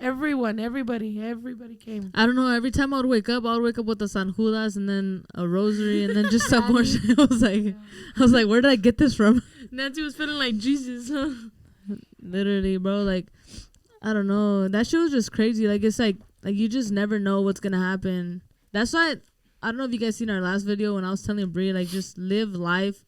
Everybody came.
I don't know. Every time I would wake up with the San Judas and then a rosary and then just some more shit. I was like, where did I get this from?
Nancy was feeling like Jesus, huh?
Literally, bro. Like, I don't know. That shit was just crazy. Like, it's like you just never know what's gonna happen. That's why I don't know if you guys seen our last video when I was telling Brie, like, just live life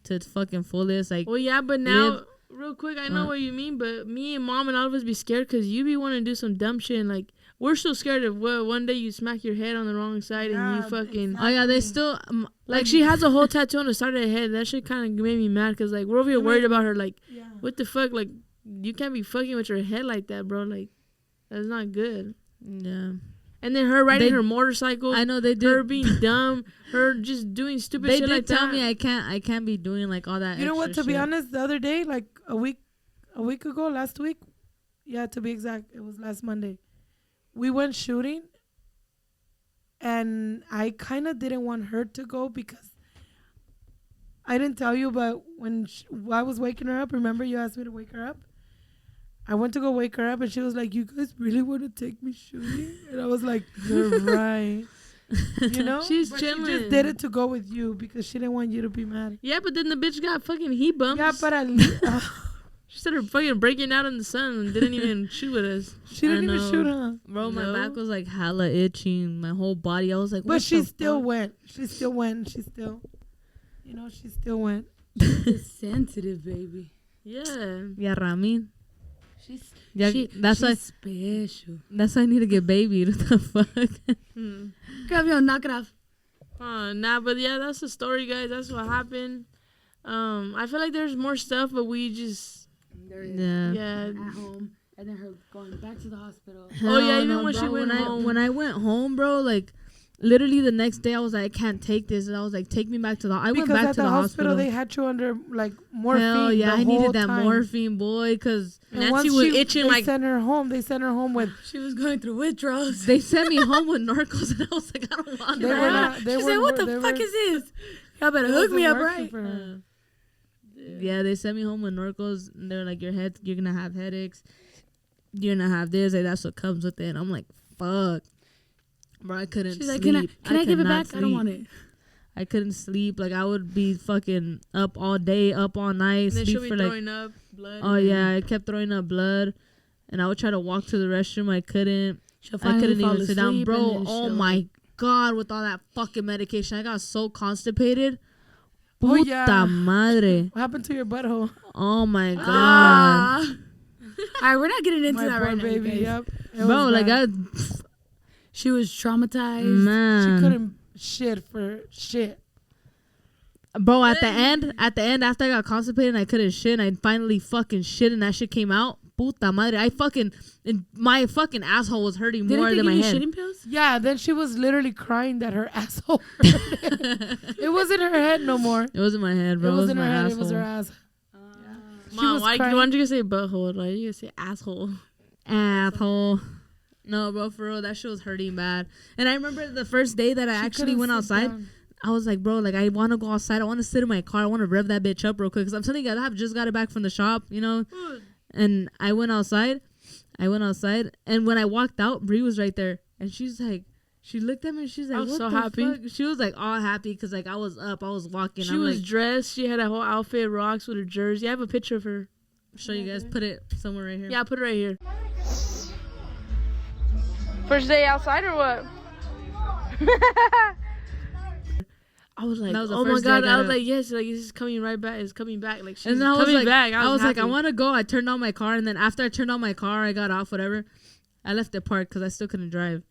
to its fucking fullest. Like,
Well, yeah, but now,
Live-
real quick, I know what you mean, but me and mom and all of us be scared because you be wanting to do some dumb shit. And, like, we're so scared of what one day you smack your head on the wrong side and you
Yeah,
fucking.
oh yeah, they still
Like, she has a whole tattoo on the side of her head. That shit kind of made me mad because, like, we're over here worried about her. Like,
Yeah.
what the fuck? Like, you can't be fucking with your head like that, bro. Like, that's not good.
yeah.
And then her riding
They-
her motorcycle.
I know they did.
Her being dumb. Her just doing stupid
They
shit
did
like
tell
that.
me I can't be doing like all that.
You know what?
extra
To be
shit.
honest, the other day, like a week ago, last week, yeah, to be exact, it was last Monday. We went shooting, and I kind of didn't want her to go because I didn't tell you, but when I was waking her up, remember you asked me to wake her up? I went to go wake her up, and she was like, "You guys really want to take me shooting?" And I was like, "You're right." You know,
She's
but
chilling.
She just did it to go with you because she didn't want you to be mad.
Yeah, but then the bitch got fucking heat bumps.
Yeah, but at least
She started fucking breaking out in the sun and didn't even shoot with us.
she didn't
I
even
know.
shoot, huh?
Bro, my
No.
back was like hella itching. My whole body. I was like,
But
what
she
the
still
fuck?
went. She still went. She still, she still went.
She's sensitive, baby.
Yeah.
Yeah, Ramin.
She's
Yeah, that's why.
she's special.
That's why I need to get babied. What the fuck?
Gabriel, knock it off.
Nah, but yeah, that's the story, guys. That's what happened. I feel like there's more stuff, but we just,
There is.
Yeah.
yeah.
At home, and then her going back to the hospital.
Oh, yeah,
Hell
even
no,
when she
bro.
went home.
When I went home, bro, like literally the next day, I was like, I can't take this, and I was like, take me back to the. I went
Because
back
at
to
the
the
hospital, they had you under like morphine.
Hell yeah,
the
I needed
whole
that
time.
morphine, boy, because
And
Nancy
once
was itching
they
like.
sent her home. They sent her home with.
She was going through withdrawals.
they sent me home with Narcos, and I was like, I don't want
They
that.
were not. They
She
were.
said, "What
they
the
were-
fuck is this? Y'all better
it
hook me
wasn't
up
working
right."
for her.
Yeah, they sent me home with Narcos, and they're like, you're gonna have headaches, you're gonna have this, like that's what comes with it. And I'm like, fuck, bro, I couldn't.
She's
sleep.
like, "Can I give
could
it
not
back? I don't
sleep.
want it."
I couldn't sleep. Like I would be fucking up all day, up all night,
And then she'll
sleep
be
for like.
throwing up blood.
Oh yeah, I kept throwing up blood, and I would try to walk to the restroom. I couldn't.
She'll
I
finally
couldn't
fall
even sit down,
asleep,
bro.
and then
Oh
she'll-
my god, with all that fucking medication, I got so constipated.
Oh,
Puta
yeah.
madre.
What happened to your butthole?
Oh my god.
Ah. All right, we're not getting into
My
that
poor
right now, you
baby.
guys.
Yep. It
Bro,
was
like
bad.
She was traumatized.
Man.
She couldn't shit for shit.
Bro, at the end, after I got constipated and I couldn't shit, and I finally fucking shit, and that shit came out. Puta madre. My fucking asshole was hurting
Didn't
more
they
than
give
my
you
head.
shitting pills?
Yeah. Then she was literally crying that her asshole. It wasn't her head no more.
It wasn't my head,
It
bro. It was
wasn't
my
her head.
asshole.
It was her ass. She
Mom,
was
why
crying.
don't you say butthole? Why you say asshole?
Asshole. No, bro, for real, that shit was hurting bad. And I remember the first day that I actually went outside. I was like, bro, like, I want to go outside. I want to sit in my car. I want to rev that bitch up real quick. Because I'm telling you, I have just got it back from the shop, you know. And I went outside. And when I walked out, Bree was right there. And she's like, she looked at me and she's like,
I was
what
so
the
happy.
fuck? She was like all happy because like I was up. I was walking.
She was dressed. She had a whole outfit, rocks with her jersey. I have a picture of her.
Show you guys. Put it somewhere right here.
Yeah, put it right here. First day outside or what? I was like,
That was the
oh my
first day I
god!
got
I was
up.
like, yes, like this is coming right back. It's coming back. Like she's
And then I was
coming
like,
back.
I was like, I
happy.
want to go. I turned on my car, and then after I turned on my car, I got off. Whatever, I left it parked because I still couldn't drive.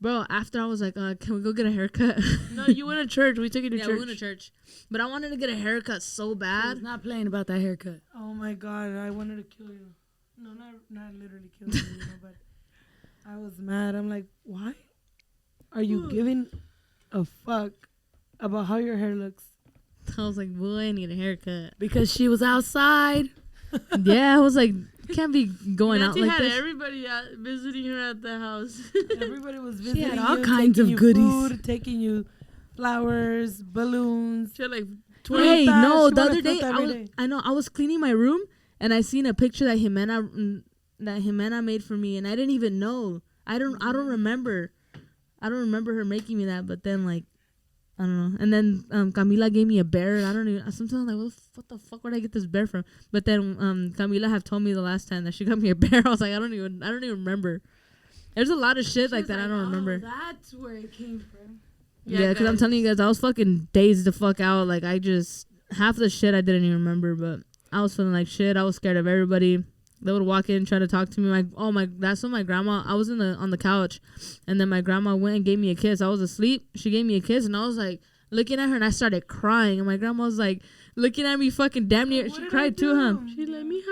Bro, after I was like, can we go get a haircut?
No, you went to church. We took you to
Yeah,
church.
we went to church. But I wanted to get a haircut so
I
bad.
was not playing about that haircut.
Oh my God, I wanted to kill you. No, not literally kill you, you know, but I was mad. I'm like, why are you giving a fuck about how your hair looks?
I was like, boy, I need a haircut.
Because she was outside.
Yeah, I was like, can't be going
Nancy
out like
had
this.
everybody visiting her at the house.
Everybody was
She
visiting
had all
you,
kinds
taking
of
you
goodies.
food, taking you flowers, balloons.
She had like
Hey,
Frutas.
no,
She
the
wanted
other day,
fruta every day.
I know, I was cleaning my room, and I seen a picture that Jimena made for me, and I didn't even know. I don't remember. I don't remember her making me that, but then like, I don't know. And then Camila gave me a bear. I don't even. Sometimes I'm like, what the fuck? Where'd I get this bear from? But then Camila have told me the last time that she got me a bear. I was like, I don't even remember. There's a lot of shit like that I don't remember.
That's where it came from.
Yeah, because I'm telling you guys, I was fucking dazed the fuck out. Like, I just, half the shit I didn't even remember, but I was feeling like shit. I was scared of everybody. They would walk in, try to talk to me. That's when my grandma, I was on the couch, and then my grandma went and gave me a kiss. I was asleep. She gave me a kiss, and I was like, looking at her, and I started crying. And my grandma was like, looking at me fucking damn near. She cried too, huh?
she let me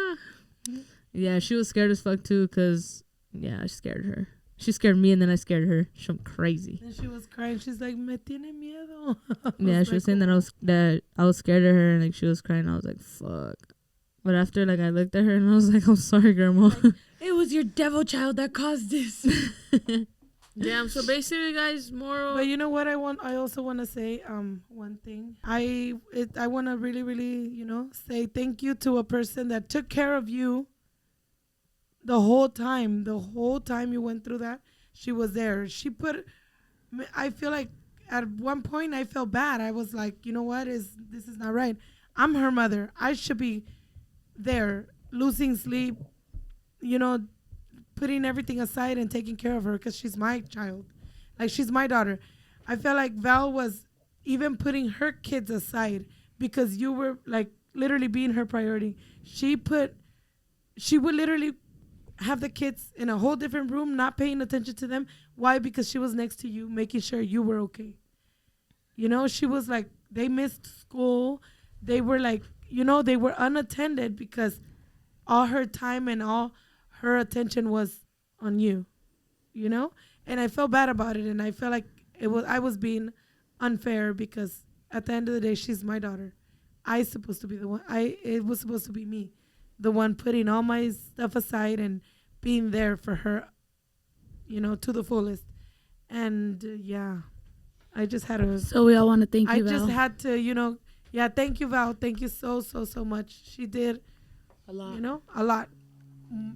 Yeah, she was scared as fuck too, because, yeah, I scared her. She scared me, and then I scared her. She went crazy.
And she was crying. She's like, "Me tiene miedo."
Yeah, she was saying that I was scared of her, and like she was crying. I was like, fuck. But after, like, I looked at her and I was like, I'm sorry, grandma.
It was your devil child that caused this.
Damn. So basically, guys, moral.
But you know what I also want to say one thing. I want to really, really, say thank you to a person that took care of you the whole time. The whole time you went through that, she was there. I feel like at one point I felt bad. I was like, you know what, this is not right. I'm her mother. I should be there, losing sleep, putting everything aside and taking care of her because she's my child. Like, she's my daughter. I felt like Val was even putting her kids aside because you were, like, literally being her priority. She would literally have the kids in a whole different room, not paying attention to them. Why? Because she was next to you, making sure you were okay. She was like, they missed school. They were like, they were unattended because all her time and all her attention was on you, And I felt bad about it, and I felt like I was being unfair because at the end of the day, she's my daughter. I supposed to be the one. It was supposed to be me, the one putting all my stuff aside and being there for her, to the fullest. And yeah, I just had to.
So we all want to thank you, Val.
I just had to, yeah, thank you, Val. Thank you so much. She did
a lot.
A lot.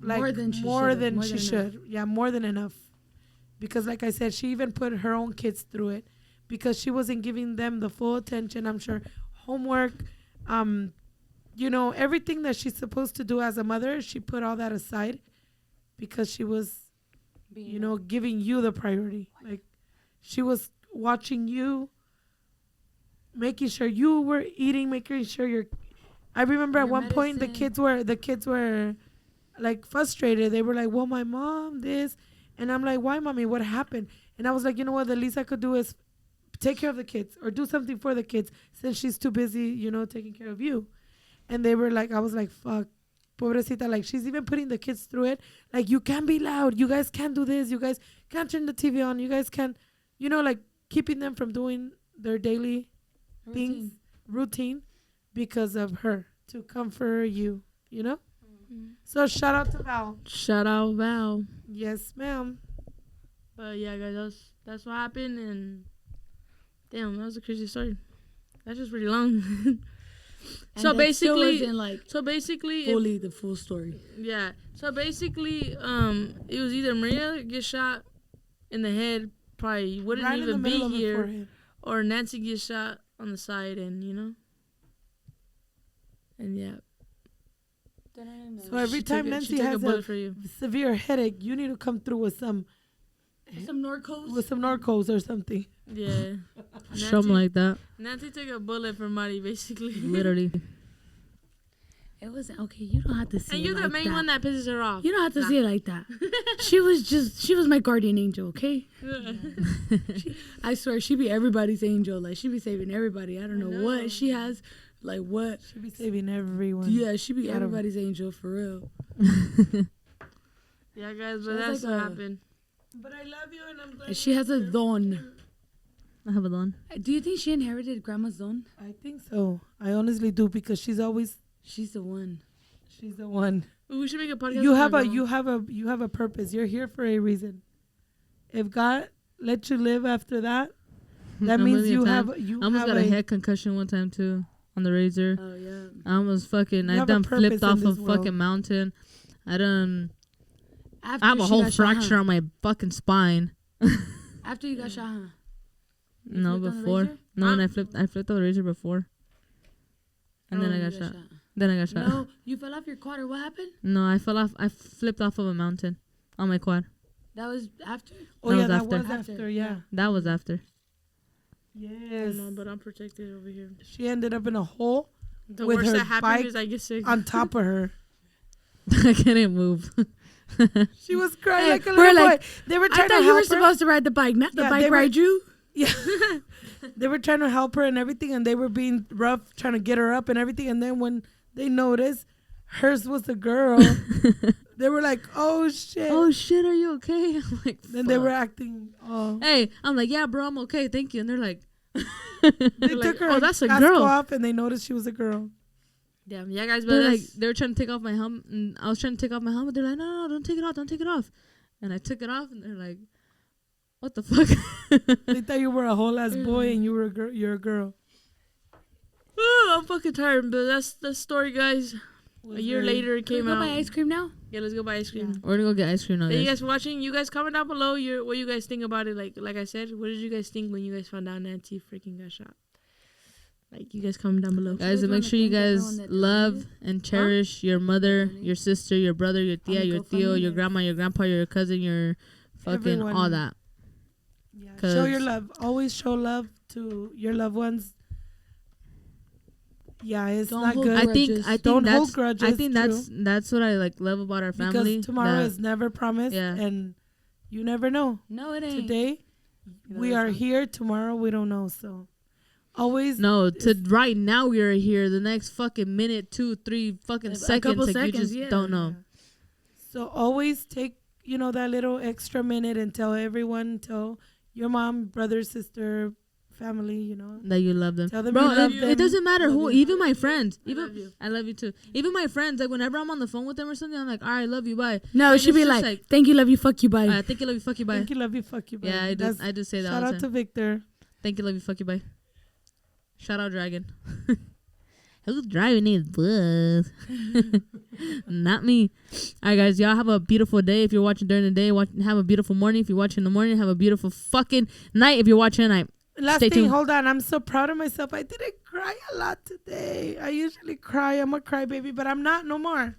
Like
More than she should.
Yeah, more than enough. Because like I said, she even put her own kids through it because she wasn't giving them the full attention. I'm sure homework, everything that she's supposed to do as a mother, she put all that aside because she was, giving you the priority. Like, she was watching you, making sure you were eating, making sure I remember at one point the kids were like frustrated. They were like, well, my mom, this. And I'm like, why, mommy? What happened? And I was like, you know what? The least I could do is take care of the kids or do something for the kids since she's too busy, taking care of you. And they were like, I was like, fuck, pobrecita. Like, she's even putting the kids through it. Like, you can't be loud. You guys can't do this. You guys can't turn the TV on. You guys can't, like keeping them from doing their daily routine because of her, to comfort you, So shout out to Val.
Shout out Val.
Yes, ma'am.
But yeah, guys, that's what happened, and damn, that was a crazy story. That's just pretty long.
And that still wasn't, like, fully the full story.
Yeah. So basically, it was either Maria get shot in the head, probably wouldn't
Right in the
even
middle
be
of the
here,
forehead.
or Nancy get shot on the side, and and yeah.
So every time Nancy
she took
has
a bullet for you.
severe headache, you need to come through with some Norcos or something.
Yeah.
Something like that.
Nancy took a bullet for Marty, basically.
Literally.
It wasn't okay. You don't have to see
And
it
you're the
like
main
that.
one that pisses her off.
You don't have to see it like that. She was my guardian angel, okay? I swear, she be everybody's angel. Like, she be saving everybody. I don't know what she has. Like, what?
She be saving everyone.
Yeah, she be everybody's angel, for real.
Yeah, guys, but
She has
that's
like
what
a-
happened.
But I love you, and I'm glad.
And she has a don.
I have a don.
Do you think she inherited grandma's don?
I think so. I honestly do, because she's the one.
She's the one.
We should make a podcast.
You
with
have
my
a
grandma.
you have a purpose. You're here for a reason. If God let you live after that, that means you have
I almost got a head concussion one time too on the razor.
Oh, yeah.
I almost fucking.
You
I
have a
done
purpose
flipped
in
off
this
a
world.
fucking mountain. I done.
After
I have a
she
whole
got shot, huh?
fracture on my fucking spine.
After you got shot, huh? You
No,
flipped on the
before.
razor?
No, when I flipped on the razor before. And then
Oh,
I
you
got shot. Then I got shot.
No, you fell off your quad, or what happened?
No, I fell off. I flipped off of a mountain on my quad.
That was after?
Oh
That
yeah,
was
that
after.
was after. Yeah.
That was after.
I
Yes.
don't know, but I'm protected over here.
She ended up in a hole
The
With
worst
her
that happened
bike
is I get sick.
on top of her.
I couldn't move.
She was crying
Hey,
like a
we're
little
like,
boy. They were
I
trying
thought
to
you were
help her.
supposed to ride the bike, not the
Yeah,
bike
they were-
ride you.
Yeah. They were trying to help her and everything, and they were being rough, trying to get her up and everything. And then when they noticed hers was a girl, they were like, "Oh shit!"
Oh shit, are you okay? I'm like,
Then they were
fuck.
acting. Oh,
Hey, I'm like, yeah, bro, I'm okay, thank you. And they're like,
they
like,
took her
"Oh, that's a
casco
girl."
off, and they noticed she was a girl.
Damn, yeah, guys, but
they're like,
that's,
they were trying to take off my helmet, and I was trying to take off my helmet. They're like, no, don't take it off. And I took it off, and they're like, what the fuck?
They thought you were a whole ass boy, and you were a girl. You're a girl.
I'm fucking tired, but that's the story, guys. A year later, it
Can we
came
go
out.
buy ice cream now?
Yeah, let's go buy ice cream.
We're gonna go get ice cream now,
Thank you
guys.
guys for watching. You guys comment down below what you guys think about it. Like I said, what did you guys think when you guys found out Nancy freaking got shot? Like, you guys comment down below.
Guys,
just
and make
wanna
sure you
thank everyone
guys
that
love
donated.
and cherish your mother, your sister, your brother, your tia,
the
your tío,
GoFundMe.
your grandma, your grandpa, your cousin, your fucking
Everyone.
all that.
Yeah.
'Cause-
Show your love. Always show love to your loved ones. Yeah, it's
Don't
not
hold
good.
I think
grudges.
Don't hold
that's
grudges,
I think that's what I like love about our family.
because tomorrow
that-
is never promised,
Yeah.
and you never know.
No, it ain't.
Today we are here. Tomorrow we don't know. So always
no, to right now we are here. The next fucking minute, 2, 3 fucking
A
seconds,
couple
like
seconds,
you just
yeah.
don't know.
So always take, that little extra minute and tell everyone, tell your mom, brother, sister, family,
That you love them,
Tell them
bro.
you love
It
them.
doesn't matter
Love
who.
you.
Even my friends. Even
love you.
I love you too. Even my friends. Like whenever I'm on the phone with them or something, I'm like, all right, love you, bye.
No,
Like,
she'd
it's
be
just
like, thank you, love you, fuck you, bye.
I think you love you, fuck you, bye.
Thank you, love you, fuck you. Bye.
Yeah, I do.
That's-
I do say that.
Shout
all
out
the
to
time.
Victor.
Thank you, love you, fuck you, bye. Shout out, Dragon. Who's driving his bus? Not me. All right, guys. Y'all have a beautiful day if you're watching during the day. Have a beautiful morning if you're watching in the morning. Have a beautiful fucking night if you're watching at night.
Last
Stay
thing,
tuned.
hold on. I'm so proud of myself. I didn't cry a lot today. I usually cry. I'm a crybaby, but I'm not no more.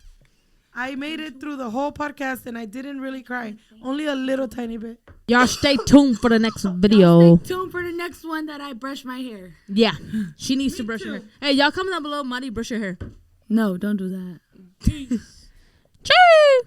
I made it through the whole podcast and I didn't really cry. Only a little tiny bit.
Y'all stay tuned for the next video.
Stay tuned for the next one that I brush my hair.
Yeah, she needs to brush her hair. Hey, y'all comment down below. Madi, brush your hair.
No, don't do that.
Cheers.